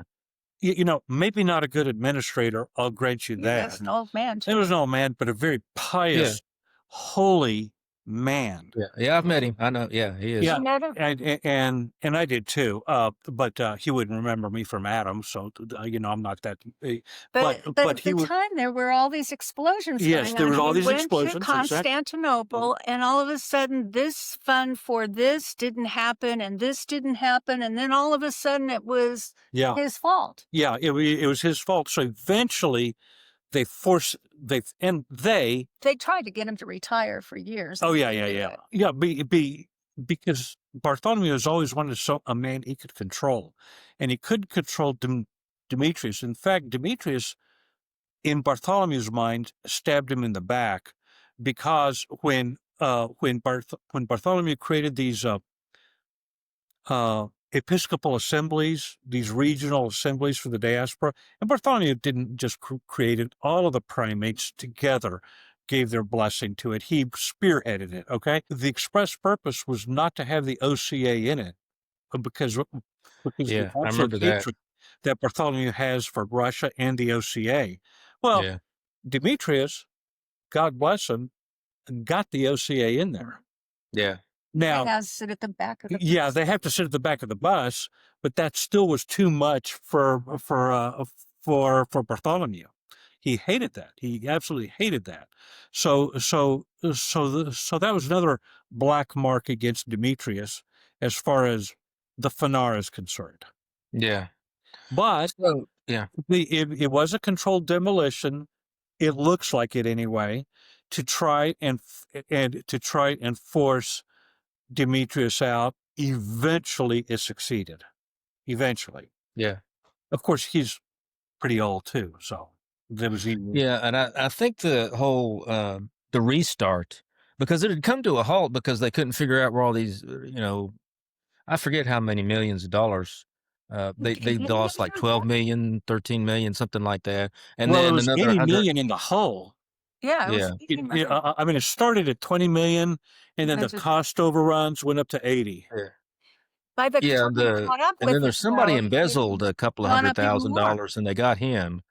[SPEAKER 2] maybe not a good administrator. I'll grant you
[SPEAKER 3] He
[SPEAKER 2] that.
[SPEAKER 3] was an old man,
[SPEAKER 2] He
[SPEAKER 3] too.
[SPEAKER 2] was an old man, but a very pious, holy man.
[SPEAKER 1] Yeah, I've met him. I know. Yeah, he is.
[SPEAKER 2] Yeah,
[SPEAKER 3] You met him?
[SPEAKER 2] and I did too. But he wouldn't remember me from Adam, so I'm not that.
[SPEAKER 3] But
[SPEAKER 2] But
[SPEAKER 3] at
[SPEAKER 2] he
[SPEAKER 3] the
[SPEAKER 2] would.
[SPEAKER 3] time, there were all these explosions
[SPEAKER 2] Yes,
[SPEAKER 3] going
[SPEAKER 2] there
[SPEAKER 3] on.
[SPEAKER 2] was all
[SPEAKER 3] He
[SPEAKER 2] these
[SPEAKER 3] went
[SPEAKER 2] explosions,
[SPEAKER 3] to
[SPEAKER 2] exactly.
[SPEAKER 3] Constantinople, and all of a sudden, this fund for this didn't happen, and this didn't happen, and then all of a sudden, it was
[SPEAKER 2] Yeah,
[SPEAKER 3] his fault.
[SPEAKER 2] yeah, it was his fault. So eventually, they
[SPEAKER 3] They tried to get him to retire for years.
[SPEAKER 2] Oh
[SPEAKER 3] and
[SPEAKER 2] yeah,
[SPEAKER 3] he
[SPEAKER 2] yeah,
[SPEAKER 3] did
[SPEAKER 2] yeah,
[SPEAKER 3] it.
[SPEAKER 2] yeah. Because Bartholomew has always wanted a man he could control, and he couldn't control Demetrius. In fact, Demetrius, in Bartholomew's mind, stabbed him in the back because when Bartholomew created these episcopal assemblies, these regional assemblies for the diaspora, and Bartholomew didn't just create it; all of the primates together gave their blessing to it. He spearheaded it. Okay, the express purpose was not to have the OCA in it, because the
[SPEAKER 1] Yeah, I
[SPEAKER 2] absolute
[SPEAKER 1] remember that.
[SPEAKER 2] hatred that Bartholomew has for Russia and the OCA. Well,
[SPEAKER 1] Yeah,
[SPEAKER 2] Demetrius, God bless him, got the OCA in there.
[SPEAKER 1] yeah,
[SPEAKER 2] Now,
[SPEAKER 3] They had to sit at the back of the
[SPEAKER 2] yeah,
[SPEAKER 3] bus.
[SPEAKER 2] they have to sit at the back of the bus, but that still was too much for Bartholomew. He hated that. He absolutely hated that. So that was another black mark against Demetrius as far as the Fanar is concerned.
[SPEAKER 1] yeah.
[SPEAKER 2] But
[SPEAKER 1] So, yeah,
[SPEAKER 2] it was a controlled demolition. It looks like it anyway, to try and force Demetrius out. Eventually, it succeeded. Eventually,
[SPEAKER 1] Yeah.
[SPEAKER 2] of course, he's pretty old too, so there was even
[SPEAKER 1] Yeah, and I think the whole the restart, because it had come to a halt because they couldn't figure out where all these I forget how many millions of dollars they lost, like 12 million, 13 million, something like that, and
[SPEAKER 2] well, it
[SPEAKER 1] then
[SPEAKER 2] was
[SPEAKER 1] another
[SPEAKER 2] 80
[SPEAKER 1] 100.
[SPEAKER 2] million in the hole.
[SPEAKER 3] Yeah, it was
[SPEAKER 1] Yeah,
[SPEAKER 2] I mean, it started at 20 million, and then the
[SPEAKER 3] That's just-
[SPEAKER 2] cost overruns went up to 80.
[SPEAKER 1] yeah,
[SPEAKER 3] by the
[SPEAKER 1] yeah.
[SPEAKER 3] time you caught up
[SPEAKER 1] And then
[SPEAKER 3] with
[SPEAKER 1] there's
[SPEAKER 3] it,
[SPEAKER 1] somebody
[SPEAKER 3] though,
[SPEAKER 1] embezzled
[SPEAKER 3] it's
[SPEAKER 1] a couple of
[SPEAKER 3] gone
[SPEAKER 1] hundred
[SPEAKER 3] up even
[SPEAKER 1] thousand
[SPEAKER 3] more.
[SPEAKER 1] dollars, and they got him.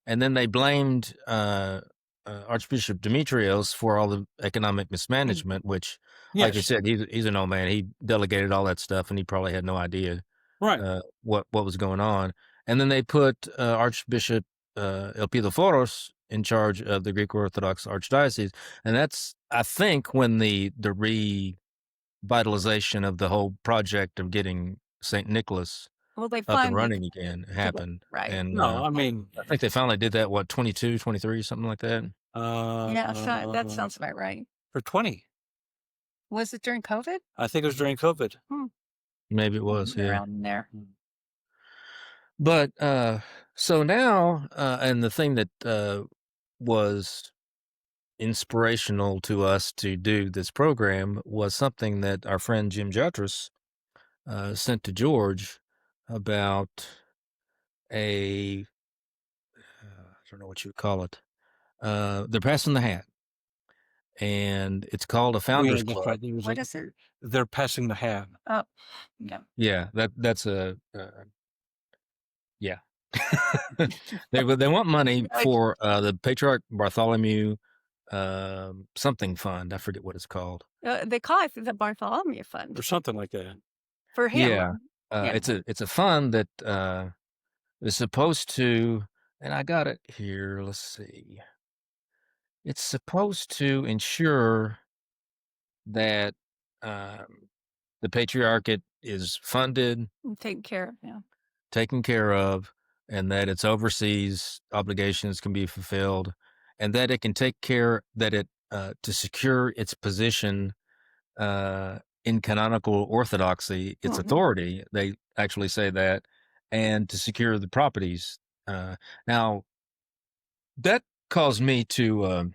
[SPEAKER 1] And then they blamed Archbishop Demetrios for all the economic mismanagement, which, like you
[SPEAKER 2] Yes,
[SPEAKER 1] said, he's an old man. He delegated all that stuff, and he probably had no idea
[SPEAKER 2] right.
[SPEAKER 1] what was going on. And then they put Archbishop Elpidophoros in charge of the Greek Orthodox Archdiocese, and that's, I think, when the revitalization of the whole project of getting St. Nicholas
[SPEAKER 3] Well, they
[SPEAKER 1] up and
[SPEAKER 3] finally
[SPEAKER 1] running again happened.
[SPEAKER 3] right.
[SPEAKER 1] And
[SPEAKER 2] No, I mean,
[SPEAKER 1] I think they finally did that, what, 22, 23, something like that?
[SPEAKER 3] Yeah, so that sounds about right.
[SPEAKER 2] for 20.
[SPEAKER 3] Was it during COVID?
[SPEAKER 2] I think it was during COVID.
[SPEAKER 1] Maybe it was, yeah.
[SPEAKER 3] Around there.
[SPEAKER 1] But so now, and the thing that was inspirational to us to do this program was something that our friend Jim Jutras sent to George about I don't know what you would call it. They're passing the hat, and it's called a Founders
[SPEAKER 2] Yeah, that's
[SPEAKER 1] Club.
[SPEAKER 2] right. There was
[SPEAKER 3] What is it?
[SPEAKER 2] They're passing the hat.
[SPEAKER 3] Oh, yeah.
[SPEAKER 1] Yeah, that's a yeah. They want money for the Patriarch Bartholomew something fund. I forget what it's called.
[SPEAKER 3] They call it the Bartholomew Fund
[SPEAKER 2] Or something like that.
[SPEAKER 3] for him.
[SPEAKER 1] Yeah,
[SPEAKER 3] Yeah.
[SPEAKER 1] it's a fund that is supposed to, and I got it here. Let's see. It's supposed to ensure that the Patriarchate is funded,
[SPEAKER 3] Taken care of. Yeah.
[SPEAKER 1] taken care of, and that its overseas obligations can be fulfilled, and that it can take care that it to secure its position in canonical orthodoxy, its authority. They actually say that, and to secure the properties. Now, that caused me to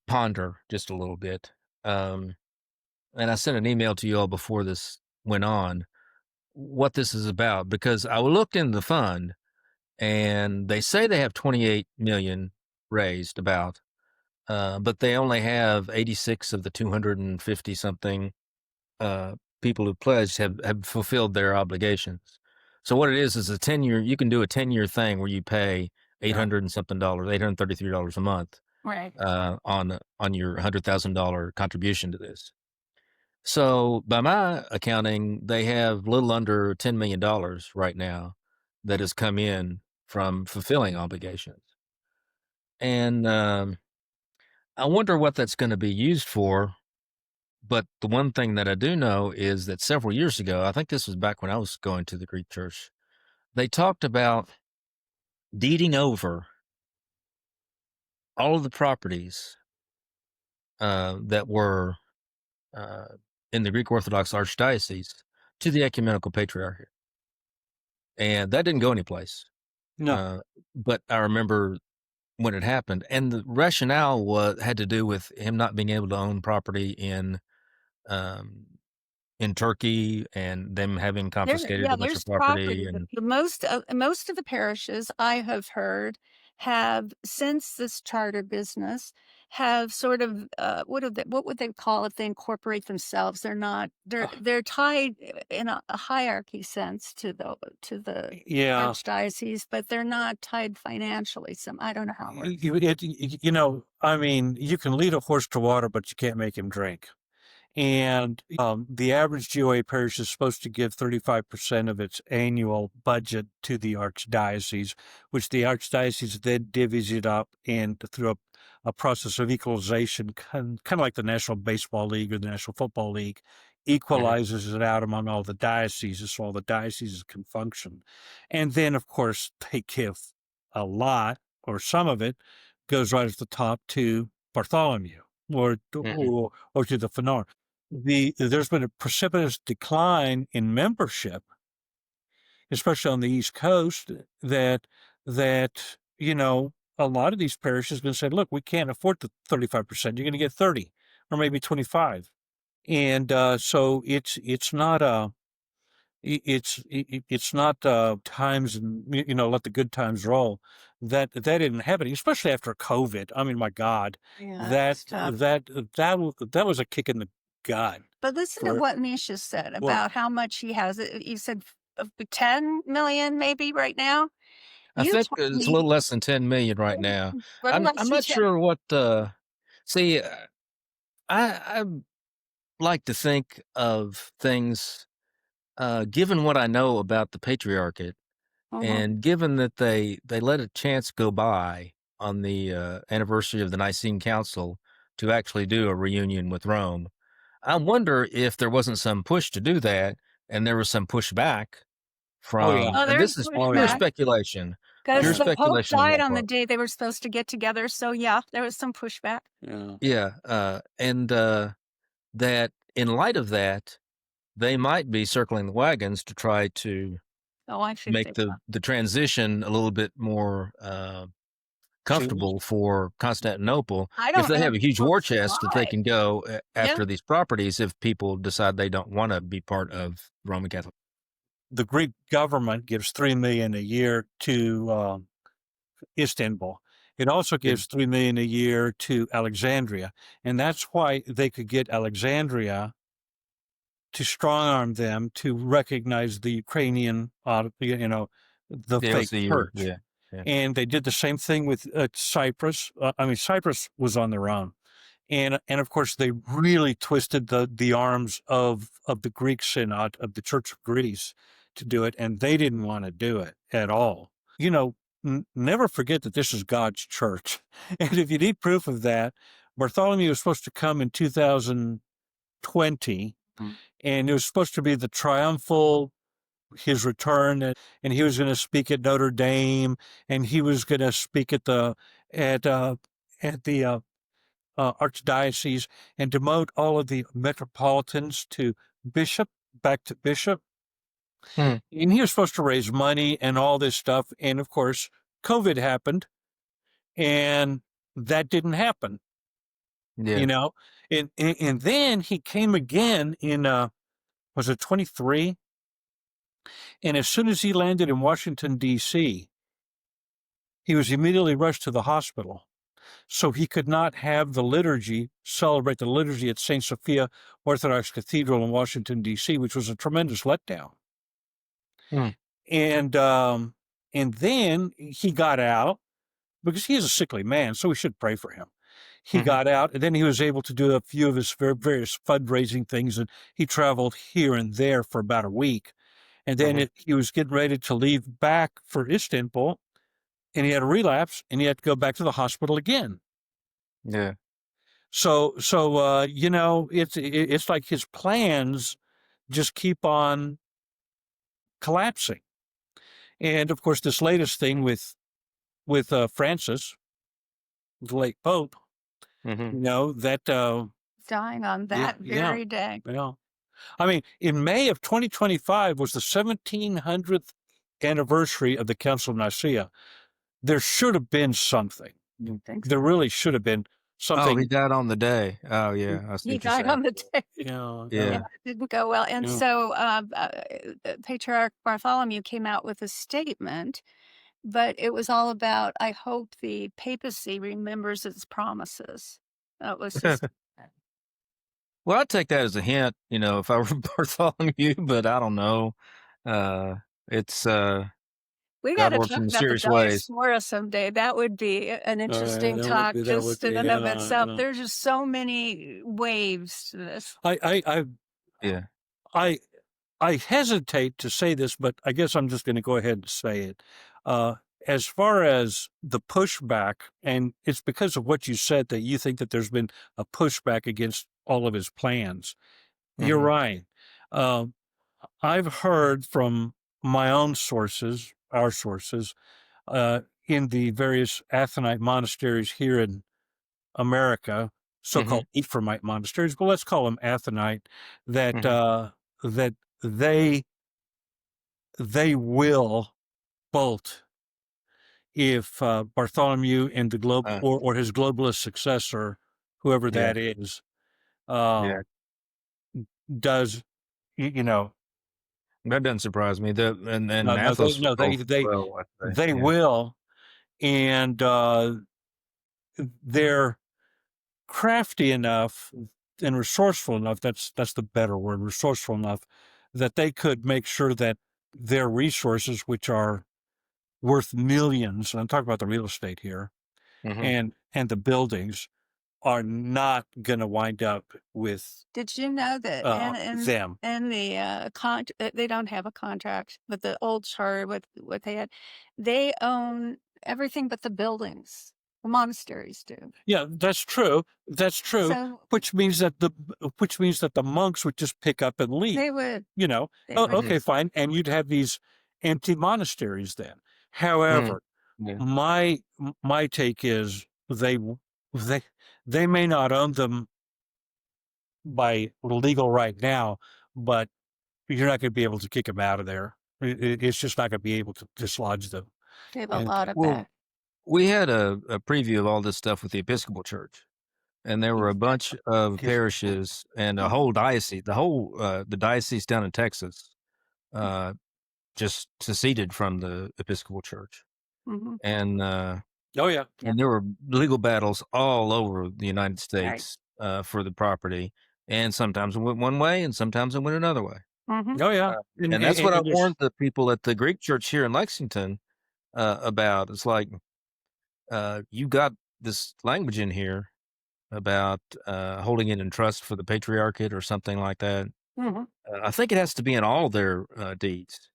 [SPEAKER 1] ponder just a little bit, and I sent an email to you all before this went on, what this is about, because I looked into the fund, and they say they have 28 million raised about, but they only have 86 of the 250 something people who pledged have fulfilled their obligations. So what it is a 10-year. You can do a 10-year thing where you pay $800 and something dollars, $833 a month,
[SPEAKER 3] Right.
[SPEAKER 1] on your $100,000 contribution to this. So by my accounting, they have a little under $10 million right now that has come in from fulfilling obligations. And I wonder what that's going to be used for. But the one thing that I do know is that several years ago, I think this was back when I was going to the Greek church, they talked about deeding over all of the properties that were in the Greek Orthodox Archdiocese to the Ecumenical Patriarchate. And that didn't go anyplace.
[SPEAKER 2] No.
[SPEAKER 1] But I remember when it happened, and the rationale had to do with him not being able to own property um, in Turkey, and them having confiscated a bunch of
[SPEAKER 3] There's
[SPEAKER 1] property.
[SPEAKER 3] property.
[SPEAKER 1] And
[SPEAKER 3] The most of the parishes I have heard have, since this charter business, have sort of what would they call it? They incorporate themselves. They're not. They're tied in a hierarchy sense to the
[SPEAKER 2] Yeah.
[SPEAKER 3] archdiocese, but they're not tied financially. I don't know how it works.
[SPEAKER 2] I mean, you can lead a horse to water, but you can't make him drink. And the average GOA parish is supposed to give 35% of its annual budget to the archdiocese, which the archdiocese then divvies it up and through a process of equalization, kind of like the National Baseball League or the National Football League, equalizes it out among all the dioceses so all the dioceses can function. And then, of course, they give a lot, or some of it, goes right at the top to Bartholomew or to the Fanar. There's been a precipitous decline in membership, especially on the East Coast, that a lot of these parishes are going to say, look, we can't afford the 35%. You're going to get 30 or maybe 25. And so it's not times and let the good times roll. That didn't happen, especially after COVID. I mean, my God,
[SPEAKER 3] Yeah,
[SPEAKER 2] that was a kick in the gut.
[SPEAKER 3] But listen to what Misha said about how much he has. You said 10 million maybe right now.
[SPEAKER 1] I
[SPEAKER 3] You
[SPEAKER 1] think
[SPEAKER 3] told
[SPEAKER 1] it's a
[SPEAKER 3] me
[SPEAKER 1] little less than 10 million right now.
[SPEAKER 3] little less
[SPEAKER 1] I'm
[SPEAKER 3] than
[SPEAKER 1] not
[SPEAKER 3] 10.
[SPEAKER 1] sure what see, I like to think of things, given what I know about the patriarchate, and given that they let a chance go by on the anniversary of the Nicene Council to actually do a reunion with Rome. I wonder if there wasn't some push to do that, and there was some pushback from, and
[SPEAKER 3] there's
[SPEAKER 1] this is pure
[SPEAKER 3] pushback.
[SPEAKER 1] speculation,
[SPEAKER 3] Because the Pope
[SPEAKER 1] on
[SPEAKER 3] died
[SPEAKER 1] my
[SPEAKER 3] on the
[SPEAKER 1] part.
[SPEAKER 3] day they were supposed to get together. So, yeah, there was some pushback.
[SPEAKER 1] Yeah, and that in light of that, they might be circling the wagons to try to
[SPEAKER 3] Oh, I think
[SPEAKER 1] make the transition a little bit more comfortable for Constantinople
[SPEAKER 3] I
[SPEAKER 1] if
[SPEAKER 3] don't
[SPEAKER 1] they
[SPEAKER 3] know
[SPEAKER 1] have a huge war chest that they
[SPEAKER 3] why.
[SPEAKER 1] can go
[SPEAKER 3] Yeah.
[SPEAKER 1] after these properties if people decide they don't want to be part of Roman Catholic.
[SPEAKER 2] The Greek government gives $3 million a year to Istanbul. It also gives $3 million a year to Alexandria, and that's why they could get Alexandria to strong arm them to recognize the Ukrainian, the fake church.
[SPEAKER 1] Yeah.
[SPEAKER 2] And they did the same thing with Cyprus. Cyprus was on their own. And of course, they really twisted the arms of the Greek synod of the Church of Greece to do it, and they didn't want to do it at all. Never forget that this is God's church, and if you need proof of that, Bartholomew was supposed to come in 2020, and it was supposed to be the triumphal his return, and he was going to speak at Notre Dame, and he was going to speak at the archdiocese and demote all of the metropolitans to bishop, back to bishop. And he was supposed to raise money and all this stuff. And of course, COVID happened and that didn't happen,
[SPEAKER 1] Yeah.
[SPEAKER 2] and then he came again in, was it 23? And as soon as he landed in Washington, D.C., he was immediately rushed to the hospital. So he could not have celebrate the liturgy at St. Sophia Orthodox Cathedral in Washington, D.C., which was a tremendous letdown. And then he got out because he is a sickly man, so we should pray for him. He got out, and then he was able to do a few of his various fundraising things, and he traveled here and there for about a week. And then he was getting ready to leave back for Istanbul, and he had a relapse, and he had to go back to the hospital again.
[SPEAKER 1] Yeah.
[SPEAKER 2] So it's like his plans just keep on collapsing. And of course, this latest thing with Francis, the late Pope, that
[SPEAKER 3] Dying on that very day.
[SPEAKER 2] Yeah. I mean, in May of 2025 was the 1700th anniversary of the Council of Nicaea. There should have been something. There really should have been something.
[SPEAKER 1] Oh, he died on the day. Oh, yeah. I see
[SPEAKER 3] He
[SPEAKER 1] what you're
[SPEAKER 3] died
[SPEAKER 1] saying.
[SPEAKER 3] on the day.
[SPEAKER 2] Yeah.
[SPEAKER 3] It didn't go well. And so Patriarch Bartholomew came out with a statement, but it was all about, I hope the papacy remembers its promises. That was his.
[SPEAKER 1] Well, I'd take that as a hint, if I were Bartholomew, but I don't know. It's
[SPEAKER 3] We got
[SPEAKER 1] God
[SPEAKER 3] to
[SPEAKER 1] works
[SPEAKER 3] talk
[SPEAKER 1] in
[SPEAKER 3] about the
[SPEAKER 1] mysterious ways.
[SPEAKER 3] diaspora someday. That would be an interesting talk just in and of itself. There's just so many waves to this.
[SPEAKER 2] Yeah. I hesitate to say this, but I guess I'm just going to go ahead and say it. As far as the pushback, and it's because of what you said that you think that there's been a pushback against all of his plans. You're right. I've heard from my own sources, our sources, in the various Athonite monasteries here in America, so-called Ephraimite monasteries, but let's call them Athonite, that that they will bolt if Bartholomew and the or his globalist successor, whoever
[SPEAKER 1] Yeah.
[SPEAKER 2] that is,
[SPEAKER 1] Yeah.
[SPEAKER 2] does you know
[SPEAKER 1] That doesn't surprise me. And
[SPEAKER 2] no
[SPEAKER 1] Athos will go
[SPEAKER 2] they
[SPEAKER 1] well, I think.
[SPEAKER 2] they
[SPEAKER 1] Yeah.
[SPEAKER 2] will, and they're crafty enough and resourceful enough, that's the better word, resourceful enough, that they could make sure that their resources, which are worth millions, and I'm talking about the real estate here, and the buildings, are not going to wind up with
[SPEAKER 3] Did you know that
[SPEAKER 2] them.
[SPEAKER 3] in the they don't have a contract, but the old charter, what they had, they own everything but the buildings. The monasteries do.
[SPEAKER 2] Yeah, that's true. That's true.
[SPEAKER 3] So
[SPEAKER 2] Which means that the monks would just pick up and leave.
[SPEAKER 3] they would.
[SPEAKER 2] Oh,
[SPEAKER 3] would.
[SPEAKER 2] okay, fine, and you'd have these empty monasteries then.
[SPEAKER 1] Mm.
[SPEAKER 2] However,
[SPEAKER 1] Yeah.
[SPEAKER 2] my take is they may not own them by legal right now, but you're not going to be able to kick them out of there. It's just not going to be able to dislodge them.
[SPEAKER 3] They have a
[SPEAKER 2] And
[SPEAKER 3] lot of
[SPEAKER 1] Well,
[SPEAKER 3] that.
[SPEAKER 1] we had a preview of all this stuff with the Episcopal Church, and there were a bunch of parishes and a whole diocese, the diocese down in Texas, just seceded from the Episcopal Church.
[SPEAKER 3] Mhm.
[SPEAKER 1] And
[SPEAKER 2] oh yeah,
[SPEAKER 1] and there were legal battles all over the United States for the property, and sometimes it went one way, and sometimes it went another way.
[SPEAKER 3] Mhm.
[SPEAKER 2] oh yeah,
[SPEAKER 1] And that's what I
[SPEAKER 2] there's-
[SPEAKER 1] warned the people at the Greek church here in Lexington about. It's like, you got this language in here about holding it in trust for the patriarchate or something like that.
[SPEAKER 3] Mhm.
[SPEAKER 1] I think it has to be in all their deeds,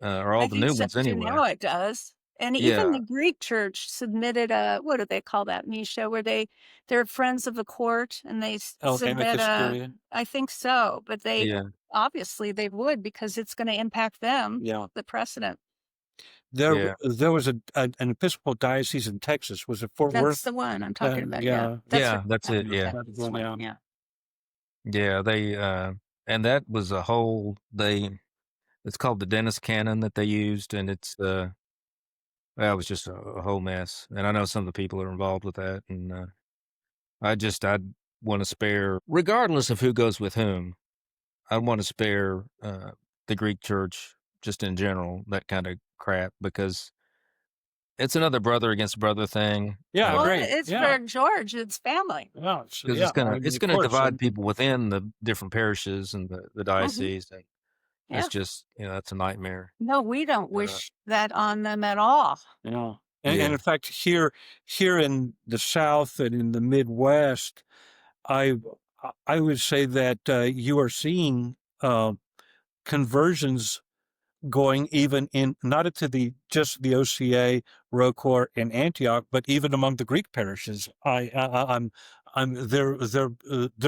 [SPEAKER 1] or all
[SPEAKER 3] I
[SPEAKER 1] the
[SPEAKER 3] think
[SPEAKER 1] new
[SPEAKER 3] so
[SPEAKER 1] ones
[SPEAKER 3] too.
[SPEAKER 1] anyway.
[SPEAKER 3] Now it does. And even
[SPEAKER 1] Yeah,
[SPEAKER 3] the Greek church submitted a, what do they call that, Misha, where they're friends of the court and they submit
[SPEAKER 2] amicus
[SPEAKER 3] a,
[SPEAKER 2] curiae.
[SPEAKER 3] I think so, but they
[SPEAKER 1] yeah,
[SPEAKER 3] obviously they would because it's going to impact them,
[SPEAKER 2] Yeah,
[SPEAKER 3] the precedent.
[SPEAKER 1] yeah,
[SPEAKER 2] there was an Episcopal diocese in Texas. Was it Fort
[SPEAKER 3] That's
[SPEAKER 2] Worth?
[SPEAKER 3] the one I'm talking about.
[SPEAKER 2] Yeah,
[SPEAKER 3] That's
[SPEAKER 1] yeah. That's it. Yeah,
[SPEAKER 3] that's the one. Yeah.
[SPEAKER 1] yeah. They and that was a whole It's called the Dennis Canon that they used, and that was just a whole mess. And I know some of the people are involved with that, and I'd want to spare, regardless of who goes with whom, I want to spare the Greek Church just in general, that kind of crap, because it's another brother against brother thing.
[SPEAKER 2] yeah,
[SPEAKER 3] Well,
[SPEAKER 2] great.
[SPEAKER 3] it's
[SPEAKER 2] Yeah,
[SPEAKER 3] for George. It's family.
[SPEAKER 2] yeah,
[SPEAKER 1] Because
[SPEAKER 2] yeah. I
[SPEAKER 1] it's
[SPEAKER 2] mean, of
[SPEAKER 1] gonna
[SPEAKER 2] course,
[SPEAKER 1] divide people within the different parishes and the
[SPEAKER 3] Mhm.
[SPEAKER 1] diocese, and
[SPEAKER 3] Yeah.
[SPEAKER 1] it's just, that's a nightmare.
[SPEAKER 3] No, we don't
[SPEAKER 1] But,
[SPEAKER 3] wish that on them at all.
[SPEAKER 2] Yeah.
[SPEAKER 1] Yeah.
[SPEAKER 2] And in fact, here in the South and in the Midwest, I I would say that you are seeing conversions going even in not into just the OCA, Roquefort, and Antioch, but even among the Greek parishes. They're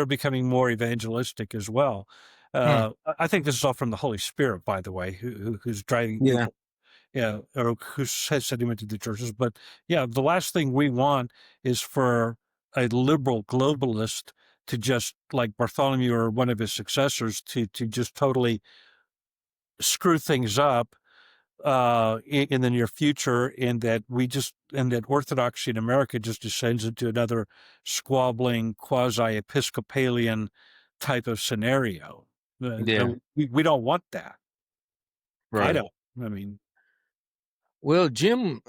[SPEAKER 2] becoming more evangelistic as well.
[SPEAKER 1] Hmm.
[SPEAKER 2] I think this is all from the Holy Spirit, by the way, who's driving
[SPEAKER 1] Yeah.
[SPEAKER 2] people. Yeah, or who has sent him into the churches. But yeah, the last thing we want is for a liberal globalist to just, like Bartholomew or one of his successors, to just totally screw things up in the near future, and that Orthodoxy in America just descends into another squabbling quasi-Episcopalian type of scenario.
[SPEAKER 1] Yeah.
[SPEAKER 2] We don't want that. I
[SPEAKER 1] Right.
[SPEAKER 2] don't. I mean,
[SPEAKER 1] Well, Jim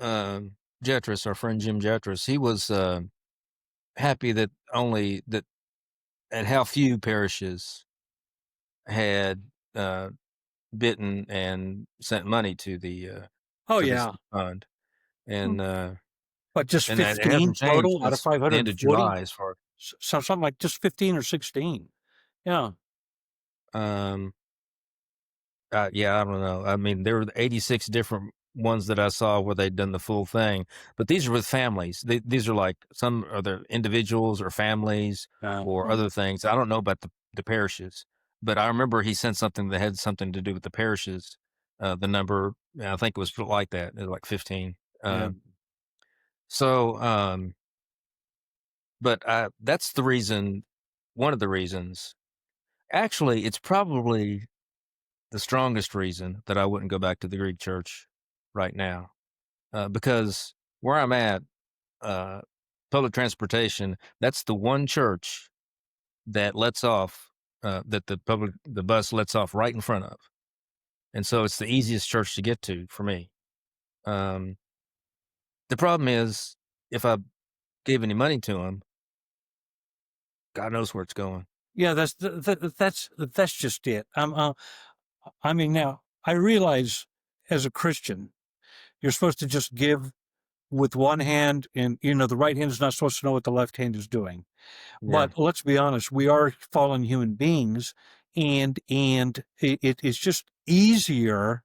[SPEAKER 1] Jetris, our friend Jim Jetris, he was happy that at how few parishes had bitten and sent money to
[SPEAKER 2] oh
[SPEAKER 1] to this
[SPEAKER 2] yeah,
[SPEAKER 1] fund,
[SPEAKER 3] Mm.
[SPEAKER 1] and
[SPEAKER 2] but just
[SPEAKER 1] and that it
[SPEAKER 2] 15
[SPEAKER 1] hasn't changed
[SPEAKER 2] total out of
[SPEAKER 1] since the end of
[SPEAKER 2] 540,
[SPEAKER 1] July as far.
[SPEAKER 2] something like just 15 or 16. Yeah,
[SPEAKER 1] um Yeah, I don't know. I mean, there were 86 different ones that I saw where they'd done the full thing, but these are with families. These are like some other individuals or families or
[SPEAKER 3] Mm.
[SPEAKER 1] other things. I don't know about the parishes, but I remember he sent something that had something to do with the parishes. The number, I think it was like that, it was like 15.
[SPEAKER 2] yeah.
[SPEAKER 1] So, but that's the reason. One of the reasons. Actually, it's probably the strongest reason that I wouldn't go back to the Greek church right now, because where I'm at, public transportation, that's the one church that lets off, that the bus lets off right in front of. And so it's the easiest church to get to for me. The problem is if I gave any money to them, God knows where it's going.
[SPEAKER 2] Yeah, that's just it. I mean, now I realize as a Christian, you're supposed to just give with one hand, and the right hand is not supposed to know what the left hand is doing.
[SPEAKER 1] Yeah.
[SPEAKER 2] But let's be honest, we are fallen human beings, and it's just easier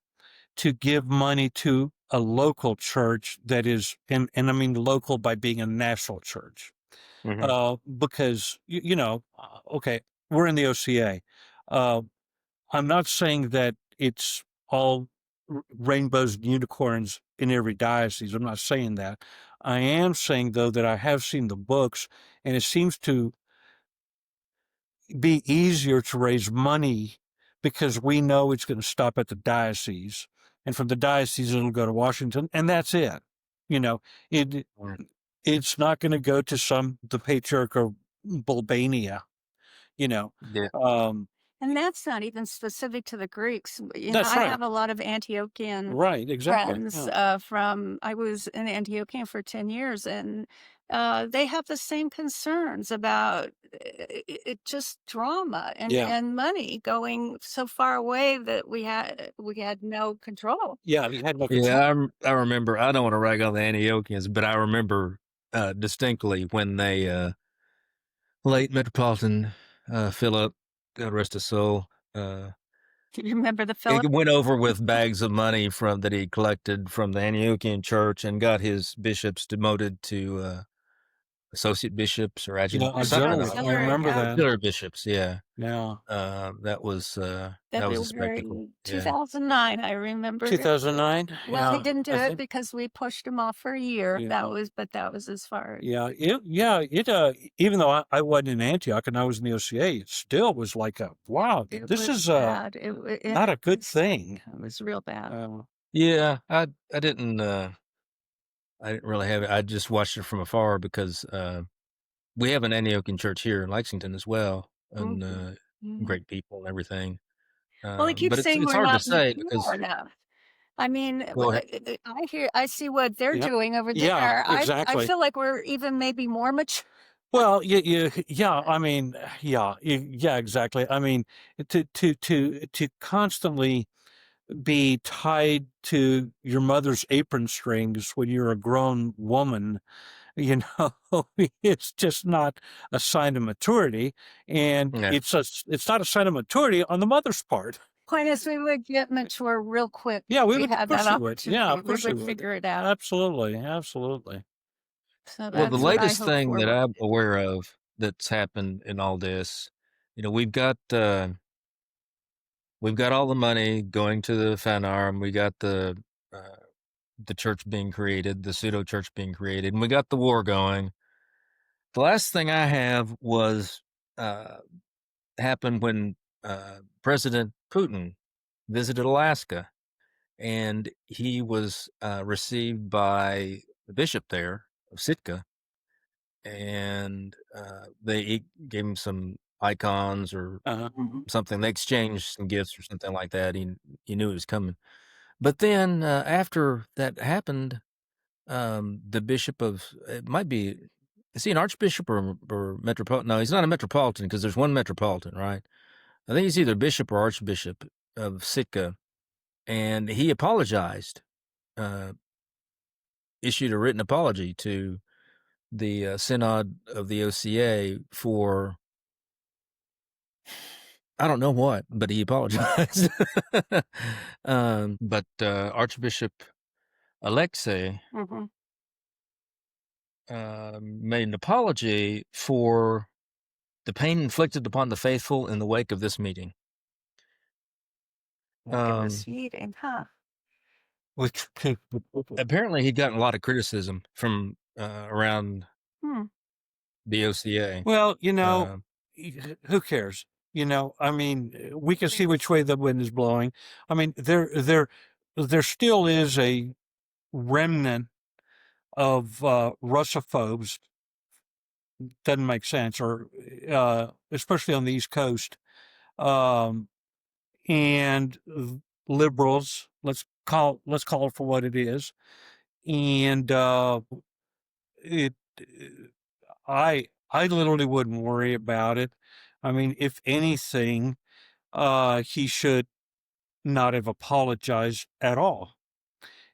[SPEAKER 2] to give money to a local church that is, and I mean local by being a national church, because okay, we're in the OCA. I'm not saying that it's all rainbows and unicorns in every diocese. I'm not saying that. I am saying, though, that I have seen the books, and it seems to be easier to raise money because we know it's going to stop at the diocese, and from the diocese it'll go to Washington, and that's it. It it's not going to go to the Patriarch of Bulbania.
[SPEAKER 1] Yeah.
[SPEAKER 3] And that's not even specific to the Greeks.
[SPEAKER 2] That's
[SPEAKER 3] I
[SPEAKER 2] right.
[SPEAKER 3] have a lot of Antiochian
[SPEAKER 2] Right, exactly.
[SPEAKER 3] friends
[SPEAKER 2] Yeah.
[SPEAKER 3] I was in Antiochian for 10 years, and they have the same concerns about it just drama
[SPEAKER 2] Yeah.
[SPEAKER 3] and money going so far away that we had no control.
[SPEAKER 2] Yeah, you had no control.
[SPEAKER 1] Yeah, I remember. I don't want to rag on the Antiochians, but I remember distinctly when they late Metropolitan Philip, God rest his soul,
[SPEAKER 3] Do you remember the
[SPEAKER 1] it
[SPEAKER 3] Philip?
[SPEAKER 1] went over with bags of money that he collected from the Antiochian church and got his bishops demoted to associate bishops or adjunct.
[SPEAKER 2] Auxiliary. I
[SPEAKER 3] Auxiliary,
[SPEAKER 2] remember
[SPEAKER 3] yeah.
[SPEAKER 2] that.
[SPEAKER 1] Auxiliary bishops. Yeah.
[SPEAKER 2] Yeah.
[SPEAKER 1] That was a spectacle.
[SPEAKER 3] February
[SPEAKER 1] Yeah.
[SPEAKER 3] 2009, I remember.
[SPEAKER 2] 2009.
[SPEAKER 3] Well,
[SPEAKER 2] Yeah.
[SPEAKER 3] he didn't do it because we pushed him off for a year.
[SPEAKER 2] Yeah.
[SPEAKER 3] That was as far.
[SPEAKER 2] Yeah. Even though I wasn't in Antioch and I was in the OCA, it still was like wow, this is
[SPEAKER 3] bad.
[SPEAKER 2] not a good thing.
[SPEAKER 3] It was real bad.
[SPEAKER 1] Yeah, I didn't really have it. I just watched it from afar because we have an Antiochian church here in Lexington as well, and great people and everything.
[SPEAKER 3] Well, he keeps
[SPEAKER 1] But
[SPEAKER 3] saying
[SPEAKER 1] it's
[SPEAKER 3] we're
[SPEAKER 1] hard to
[SPEAKER 3] not
[SPEAKER 1] say
[SPEAKER 3] mature
[SPEAKER 1] because
[SPEAKER 3] enough. I mean,
[SPEAKER 1] go ahead.
[SPEAKER 3] I see what they're
[SPEAKER 2] Yep.
[SPEAKER 3] doing over
[SPEAKER 2] Yeah,
[SPEAKER 3] there. I
[SPEAKER 2] exactly.
[SPEAKER 3] feel like we're even maybe more mature.
[SPEAKER 2] Well, yeah. I mean, yeah, exactly. I mean, to constantly be tied to your mother's apron strings when you're a grown woman, it's just not a sign of maturity, and
[SPEAKER 1] Yeah.
[SPEAKER 2] it's not a sign of maturity on the mother's part.
[SPEAKER 3] Point is, we would get mature real quick.
[SPEAKER 2] Yeah, we would,
[SPEAKER 3] had
[SPEAKER 2] of course
[SPEAKER 3] that
[SPEAKER 2] we would.
[SPEAKER 3] opportunity.
[SPEAKER 2] Yeah, of course
[SPEAKER 3] we
[SPEAKER 2] we
[SPEAKER 3] would
[SPEAKER 2] would.
[SPEAKER 3] figure it out.
[SPEAKER 2] Absolutely.
[SPEAKER 3] So
[SPEAKER 1] Well, the
[SPEAKER 3] that's what I
[SPEAKER 1] latest
[SPEAKER 3] hope
[SPEAKER 1] thing
[SPEAKER 3] for.
[SPEAKER 1] that I'm aware of that's happened in all this, we've got all the money going to the fan arm. We got the church being created, the pseudo church being created, and we got the war going. The last thing I have was happened when President Putin visited Alaska, and he was received by the bishop there of Sitka, and he gave him some icons or something. They exchanged some gifts or something like that. He knew he was coming, but then after that happened, the bishop of it might be. Is he an archbishop or metropolitan? No, he's not a metropolitan because there's one metropolitan, right? I think he's either bishop or archbishop of Sitka, and he apologized, issued a written apology to the synod of the OCA for I don't know what, but he apologized. But Archbishop Alexei made an apology for the pain inflicted upon the faithful in the wake of this meeting.
[SPEAKER 3] Huh?
[SPEAKER 2] Which
[SPEAKER 1] Apparently, he'd gotten a lot of criticism from around
[SPEAKER 3] Hmm.
[SPEAKER 1] the OCA.
[SPEAKER 2] Well,
[SPEAKER 1] Um,
[SPEAKER 2] who cares? I mean, we can see which way the wind is blowing. I mean, there still is a remnant of Russophobes. Doesn't make sense, or especially on the East Coast, um, and liberals. Let's call it for what it is. And it, I literally wouldn't worry about it. I mean, if anything, he should not have apologized at all.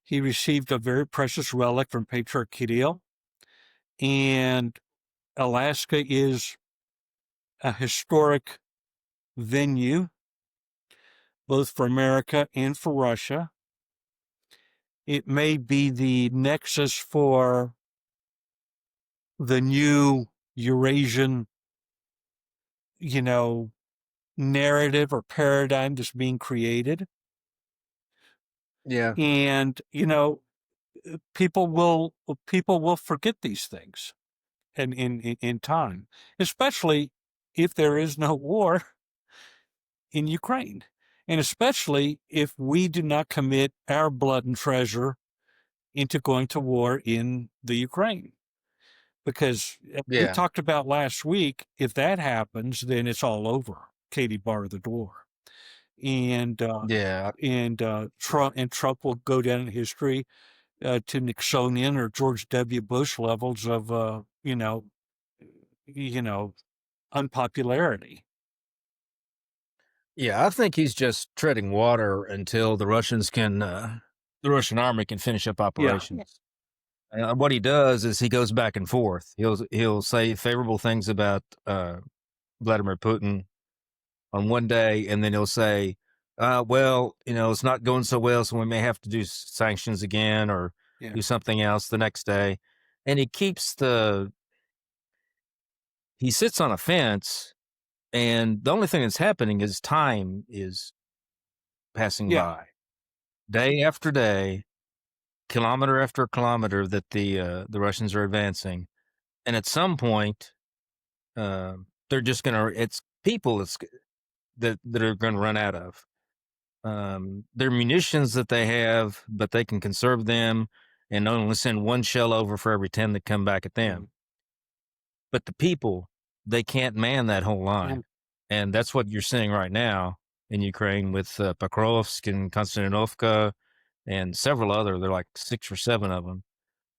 [SPEAKER 2] He received a very precious relic from Patriarch Kirill, and Alaska is a historic venue, both for America and for Russia. It may be the nexus for the new Eurasian, narrative or paradigm that's being created.
[SPEAKER 1] yeah,
[SPEAKER 2] And, people will forget these things and in time, especially if there is no war in Ukraine. And especially if we do not commit our blood and treasure into going to war in the Ukraine. Because we
[SPEAKER 1] yeah,
[SPEAKER 2] talked about last week, if that happens, then it's all over. Katie bar the door. And
[SPEAKER 1] yeah,
[SPEAKER 2] Trump will go down in history to Nixonian or George W. Bush levels of unpopularity.
[SPEAKER 1] yeah. I think he's just treading water until the the Russian army can finish up
[SPEAKER 2] Yeah,
[SPEAKER 1] operations. What he does is he goes back and forth. He'll say favorable things about Vladimir Putin on one day, and then he'll say, "Well, it's not going so well, so we may have to do sanctions again or
[SPEAKER 2] yeah,
[SPEAKER 1] do something else the next day." And he sits on a fence, and the only thing that's happening is time is passing
[SPEAKER 2] yeah,
[SPEAKER 1] by, day after day, kilometer after kilometer that the Russians are advancing, and at some point, they're just gonna. It's people that are going to run out of. Their munitions that they have, but they can conserve them and only send one shell over for every 10 that come back at them. But the people, they can't man that whole
[SPEAKER 2] yeah.
[SPEAKER 1] line. And that's what you're seeing right now in Ukraine with Pokrovsk and Konstantinovka and several other, they're like 6 or 7 of them,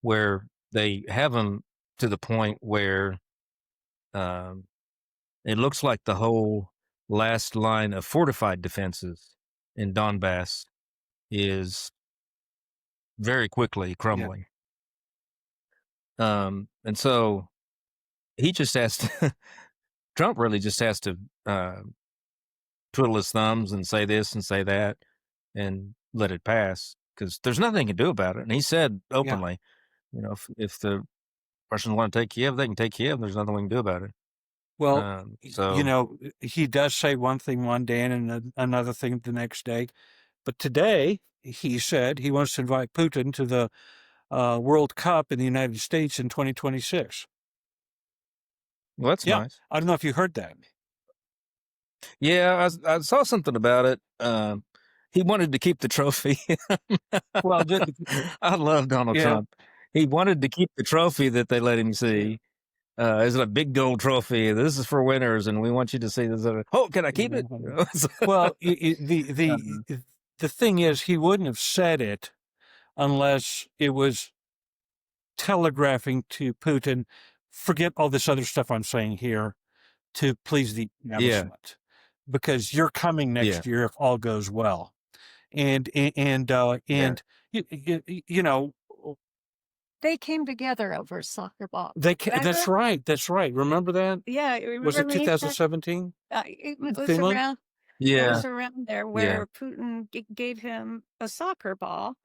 [SPEAKER 1] where they have them to the point where um, it looks like the whole last line of fortified defenses in Donbass is very quickly
[SPEAKER 2] Yeah.
[SPEAKER 1] crumbling. And so he just has to, Trump really just has to twiddle his thumbs and say this and say that and let it pass because there's nothing he can do about it. And he said
[SPEAKER 2] Yeah.
[SPEAKER 1] openly, if the Russians want to take Kiev, they can take Kiev. There's nothing we can do about it.
[SPEAKER 2] Well,
[SPEAKER 1] So
[SPEAKER 2] he does say one thing one day and another thing the next day. But today, he said he wants to invite Putin to the World Cup in the United States in 2026.
[SPEAKER 1] well, that's
[SPEAKER 2] Yeah.
[SPEAKER 1] nice.
[SPEAKER 2] I don't know if you heard that.
[SPEAKER 1] Yeah, I saw something about it. He wanted to keep the trophy.
[SPEAKER 2] Well,
[SPEAKER 1] I love Donald
[SPEAKER 2] yeah.
[SPEAKER 1] Trump. He wanted to keep the trophy that they let him see. It's a big gold trophy. This is for winners, and we want you to see this. Oh, can I keep it?
[SPEAKER 2] Well,
[SPEAKER 1] Um,
[SPEAKER 2] the thing is, he wouldn't have said it unless it was telegraphing to Putin, forget all this other stuff I'm saying here to please the
[SPEAKER 1] yeah,
[SPEAKER 2] establishment, because you're coming
[SPEAKER 1] yeah,
[SPEAKER 2] next year if all goes well. And
[SPEAKER 1] yeah,
[SPEAKER 2] you know
[SPEAKER 3] They came together over a soccer ball.
[SPEAKER 2] that's
[SPEAKER 3] Remember?
[SPEAKER 2] right, that's right. Remember that?
[SPEAKER 3] Yeah,
[SPEAKER 2] Was
[SPEAKER 3] remember
[SPEAKER 2] it
[SPEAKER 3] when he said
[SPEAKER 2] 2017?
[SPEAKER 3] it was
[SPEAKER 2] Finland?
[SPEAKER 3] around it
[SPEAKER 1] yeah,
[SPEAKER 3] was around there
[SPEAKER 1] yeah.
[SPEAKER 3] where Putin gave him a soccer ball.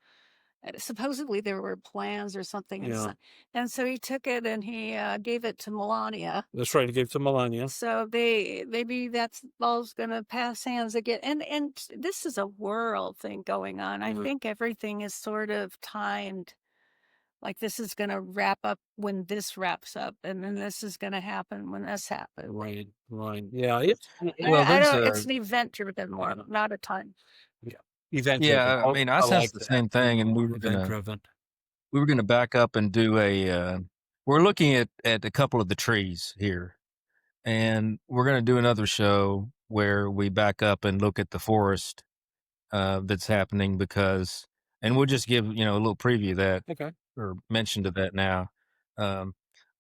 [SPEAKER 3] Supposedly there were plans or something,
[SPEAKER 2] Yeah,
[SPEAKER 3] and so he took it and he gave it to Melania.
[SPEAKER 2] that's right. He gave it to Melania.
[SPEAKER 3] So maybe that ball's gonna pass hands again. And this is a world thing going on. I think everything is sort of timed like this is going to wrap up when this wraps up, and then this is going to happen when this happens.
[SPEAKER 2] Right. Yeah. It's
[SPEAKER 1] Well,
[SPEAKER 3] I
[SPEAKER 1] there's
[SPEAKER 3] don't. It's
[SPEAKER 1] a
[SPEAKER 3] an event-driven more, not a time.
[SPEAKER 2] event driven.
[SPEAKER 1] yeah. I mean, I
[SPEAKER 2] I like
[SPEAKER 1] sensed the
[SPEAKER 2] that.
[SPEAKER 1] same thing, and
[SPEAKER 2] Event driven.
[SPEAKER 1] we were gonna back up and do a. We're looking at a couple of the trees here, and we're gonna do another show where we back up and look at the forest that's happening because, and we'll just give a little preview of that
[SPEAKER 2] Okay.
[SPEAKER 1] or mention to that now. Um,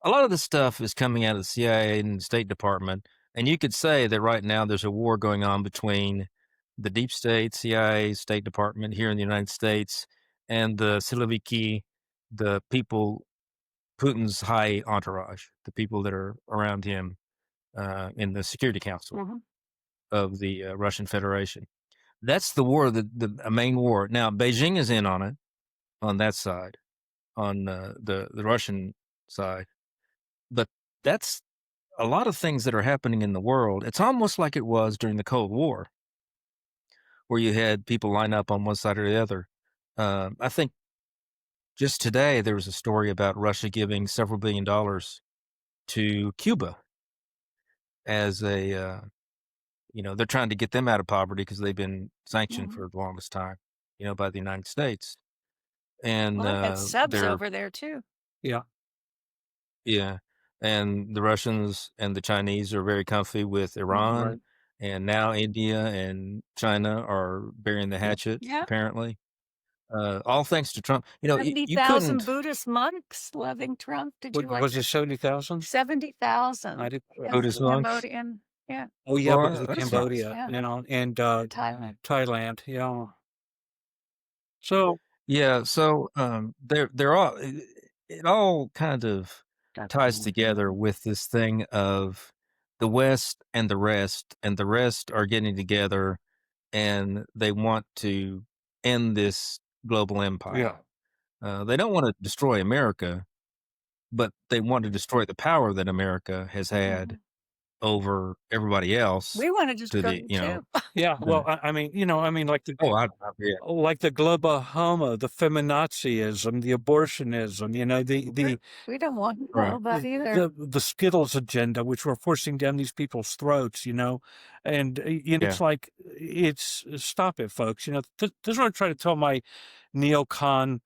[SPEAKER 1] a lot of the stuff is coming out of the CIA and the State Department, and you could say that right now there's a war going on between the deep state, CIA, State Department here in the United States, and the Siloviki, the people, Putin's high entourage, the people that are around him in the Security Council of the Russian Federation. That's the war, the main war. Now, Beijing is in on it, on that side, on the Russian side. But that's a lot of things that are happening in the world. It's almost like it was during the Cold War, where you had people line up on one side or the other. I think just today there was a story about Russia giving several $billion to Cuba as a, they're trying to get them out of poverty because they've been sanctioned for the longest time, by the United States. And
[SPEAKER 3] Well, I got subs
[SPEAKER 1] they're
[SPEAKER 3] over there too.
[SPEAKER 2] Yeah.
[SPEAKER 1] Yeah, and the Russians and the Chinese are very comfy with Iran,
[SPEAKER 2] Right.
[SPEAKER 1] and now India and China are burying the hatchet,
[SPEAKER 3] Yeah.
[SPEAKER 1] apparently. All thanks to Trump. You
[SPEAKER 3] 70,000
[SPEAKER 1] couldn't.
[SPEAKER 3] Buddhist monks loving Trump. Did you like
[SPEAKER 2] Was it
[SPEAKER 3] that?
[SPEAKER 2] 70,000?
[SPEAKER 3] 70,000.
[SPEAKER 2] I did.
[SPEAKER 1] Buddhist monks?
[SPEAKER 3] Cambodian. Yeah.
[SPEAKER 2] Oh yeah,
[SPEAKER 1] Well,
[SPEAKER 2] because of
[SPEAKER 1] that's nice.
[SPEAKER 2] Cambodia,
[SPEAKER 3] Yeah.
[SPEAKER 2] and
[SPEAKER 3] Thailand.
[SPEAKER 2] Thailand. Yeah. So
[SPEAKER 1] Yeah, so they're all it all kind of ties together with this thing of the West and the rest are getting together and they want to end this global empire. They don't want to destroy America, but they want to destroy the power that America has had over everybody else.
[SPEAKER 3] We want to destroy
[SPEAKER 1] the,
[SPEAKER 3] them too.
[SPEAKER 2] yeah. Well, I mean, like the
[SPEAKER 1] yeah.
[SPEAKER 2] like the globohomo, the feminazism, the abortionism.
[SPEAKER 3] We don't want
[SPEAKER 1] Right.
[SPEAKER 3] all that either.
[SPEAKER 2] the Skittles agenda, which we're forcing down these people's throats. And it's like stop it, folks. This is what I'm trying to tell my neocon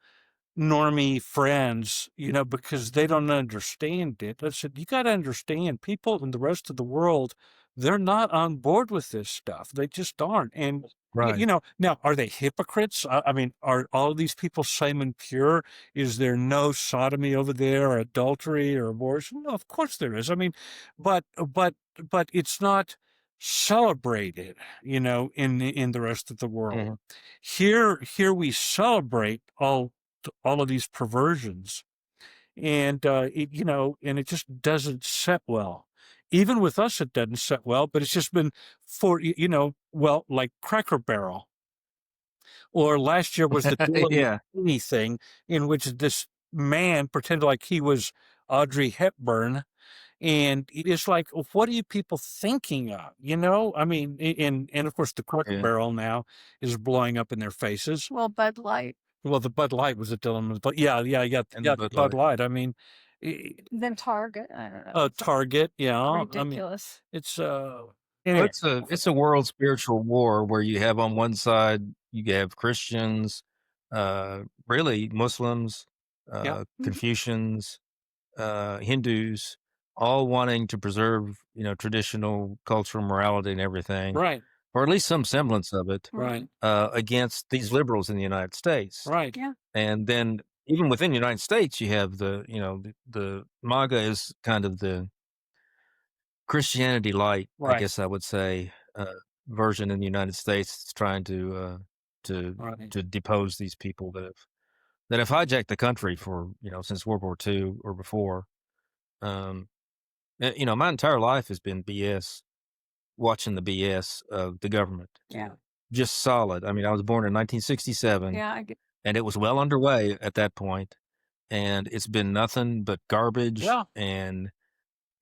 [SPEAKER 2] normie friends, because they don't understand it. I said, you got to understand, people in the rest of the world, they're not on board with this stuff. They just aren't. And,
[SPEAKER 1] Right.
[SPEAKER 2] now, are they hypocrites? I mean, are all of these people Simon Pure? Is there no sodomy over there, or adultery, or abortion? No, of course there is. I mean, but it's not celebrated, in the rest of the world. Here we celebrate all of these perversions, and it just doesn't set well. Even with us, it doesn't set well. But it's just been like Cracker Barrel, or last year was the Dylan thing, in which this man pretended like he was Audrey Hepburn. And it's like, what are you people thinking of? I mean, and of course the Cracker Barrel now is blowing up in their faces.
[SPEAKER 3] Well, Bud Light.
[SPEAKER 2] Well, the Bud Light was a Dylan, but yeah, Bud Light. I mean,
[SPEAKER 3] then Target. I don't know.
[SPEAKER 2] Target, yeah,
[SPEAKER 3] ridiculous.
[SPEAKER 2] I mean, it's
[SPEAKER 1] anyway. It's a world spiritual war where you have on one side you have Christians, really Muslims, Confucians, Hindus, all wanting to preserve traditional cultural morality and everything,
[SPEAKER 2] right,
[SPEAKER 1] or at least some semblance of it,
[SPEAKER 2] right,
[SPEAKER 1] against these liberals in the United States,
[SPEAKER 2] right,
[SPEAKER 3] yeah.
[SPEAKER 1] And then even within the United States, you have the MAGA is kind of the Christianity light, I guess I would say, version in the United States. It's trying to depose these people that have hijacked the country for since World War II or before. My entire life has been BS, watching the BS of the government.
[SPEAKER 3] Yeah.
[SPEAKER 1] Just solid. I mean, I was born in 1967.
[SPEAKER 3] Yeah.
[SPEAKER 1] And it was well underway at that point, and it's been nothing but garbage and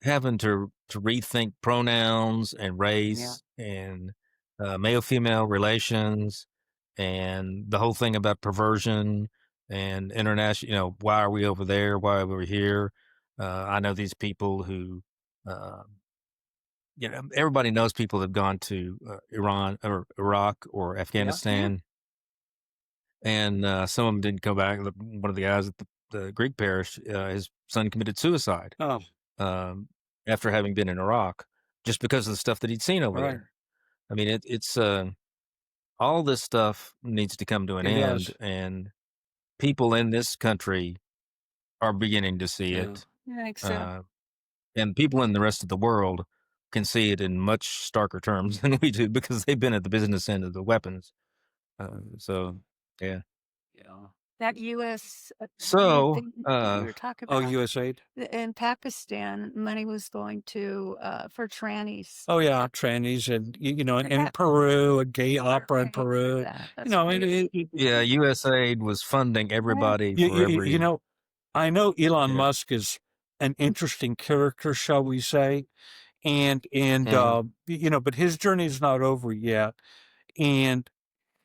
[SPEAKER 1] having to rethink pronouns and race and male-female relations and the whole thing about perversion and international. Why are we over there? Why are we here? I know these people who, everybody knows people that have gone to Iran or Iraq or Afghanistan, and some of them didn't come back. One of the guys at the Greek parish, his son committed suicide after having been in Iraq, just because of the stuff that he'd seen over there. I mean, it's all this stuff needs to come to an end, and people in this country are beginning to see it.
[SPEAKER 3] I think so.
[SPEAKER 1] And people in the rest of the world can see it in much starker terms than we do, because they've been at the business end of the weapons. So, yeah.
[SPEAKER 3] That U.S.
[SPEAKER 1] So,
[SPEAKER 3] thing that we were talking about.
[SPEAKER 2] USAID.
[SPEAKER 3] In Pakistan, money was going to for trannies.
[SPEAKER 2] Oh yeah, trannies, and in Peru, a gay opera in Peru.
[SPEAKER 1] Yeah, USAID was funding everybody for every.
[SPEAKER 2] I know Elon Musk is an interesting character, shall we say, and but his journey is not over yet. And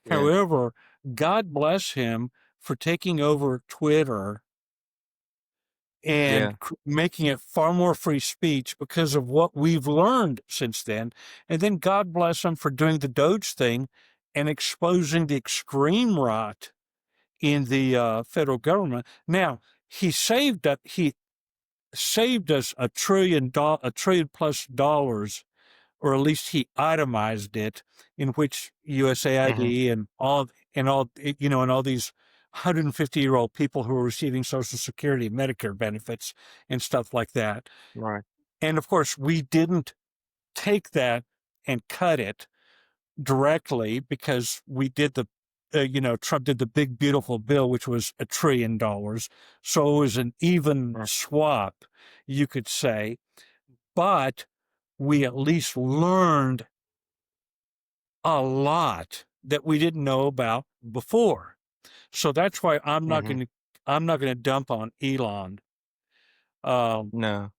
[SPEAKER 2] however, God bless him for taking over Twitter and making it far more free speech because of what we've learned since then. And then God bless him for doing the Doge thing and exposing the extreme rot in the federal government. Now, he saved us $1 trillion plus dollars, or at least he itemized it, in which USAID and all these 150-year-old people who are receiving Social Security and Medicare benefits and stuff like that.
[SPEAKER 1] Right.
[SPEAKER 2] And of course, we didn't take that and cut it directly, because we did Trump did the big, beautiful bill, which was $1 trillion. So it was an even swap, you could say. But we at least learned a lot that we didn't know about before. So that's why I'm not going to dump on Elon.
[SPEAKER 1] No.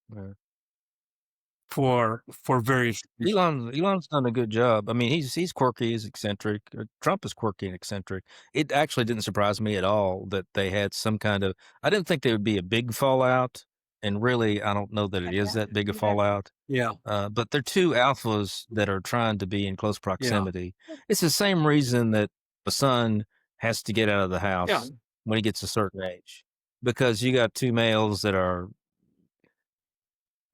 [SPEAKER 2] For various reasons.
[SPEAKER 1] Elon's done a good job. I mean, he's quirky, he's eccentric. Trump is quirky and eccentric. It actually didn't surprise me at all that they had some kind of. I didn't think there would be a big fallout, and really, I don't know that it is that big a fallout.
[SPEAKER 2] Yeah.
[SPEAKER 1] But they're two alphas that are trying to be in close proximity. It's the same reason that the son has to get out of the house when he gets a certain age, because you got two males that are.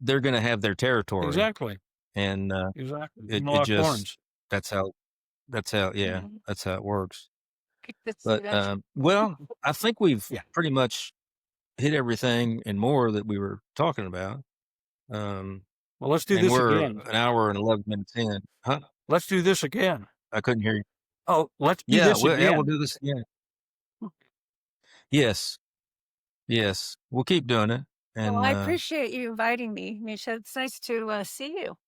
[SPEAKER 1] They're going to have their territory.
[SPEAKER 2] Exactly.
[SPEAKER 1] And
[SPEAKER 2] exactly.
[SPEAKER 1] It just that's how that's how it works. But well, I think we've pretty much hit everything and more that we were talking about.
[SPEAKER 2] Well, let's do this again.
[SPEAKER 1] An hour and 11 minutes in. Huh?
[SPEAKER 2] Let's do this again.
[SPEAKER 1] I couldn't hear you.
[SPEAKER 2] Oh, let's do this again.
[SPEAKER 1] Yeah, we'll do this again. Yes. We'll keep doing it. And
[SPEAKER 3] I appreciate you inviting me, Misha. It's nice to see you.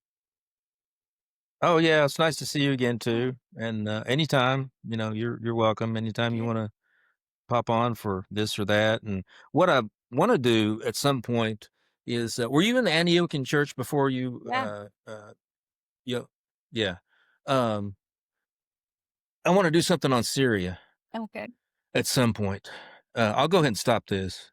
[SPEAKER 1] Oh yeah, it's nice to see you again too. And anytime, you're welcome. Anytime you want to pop on for this or that. And what I want to do at some point is, were you in the Antiochian church before you? Yeah. I want to do something on Syria.
[SPEAKER 3] Okay.
[SPEAKER 1] At some point. I'll go ahead and stop this.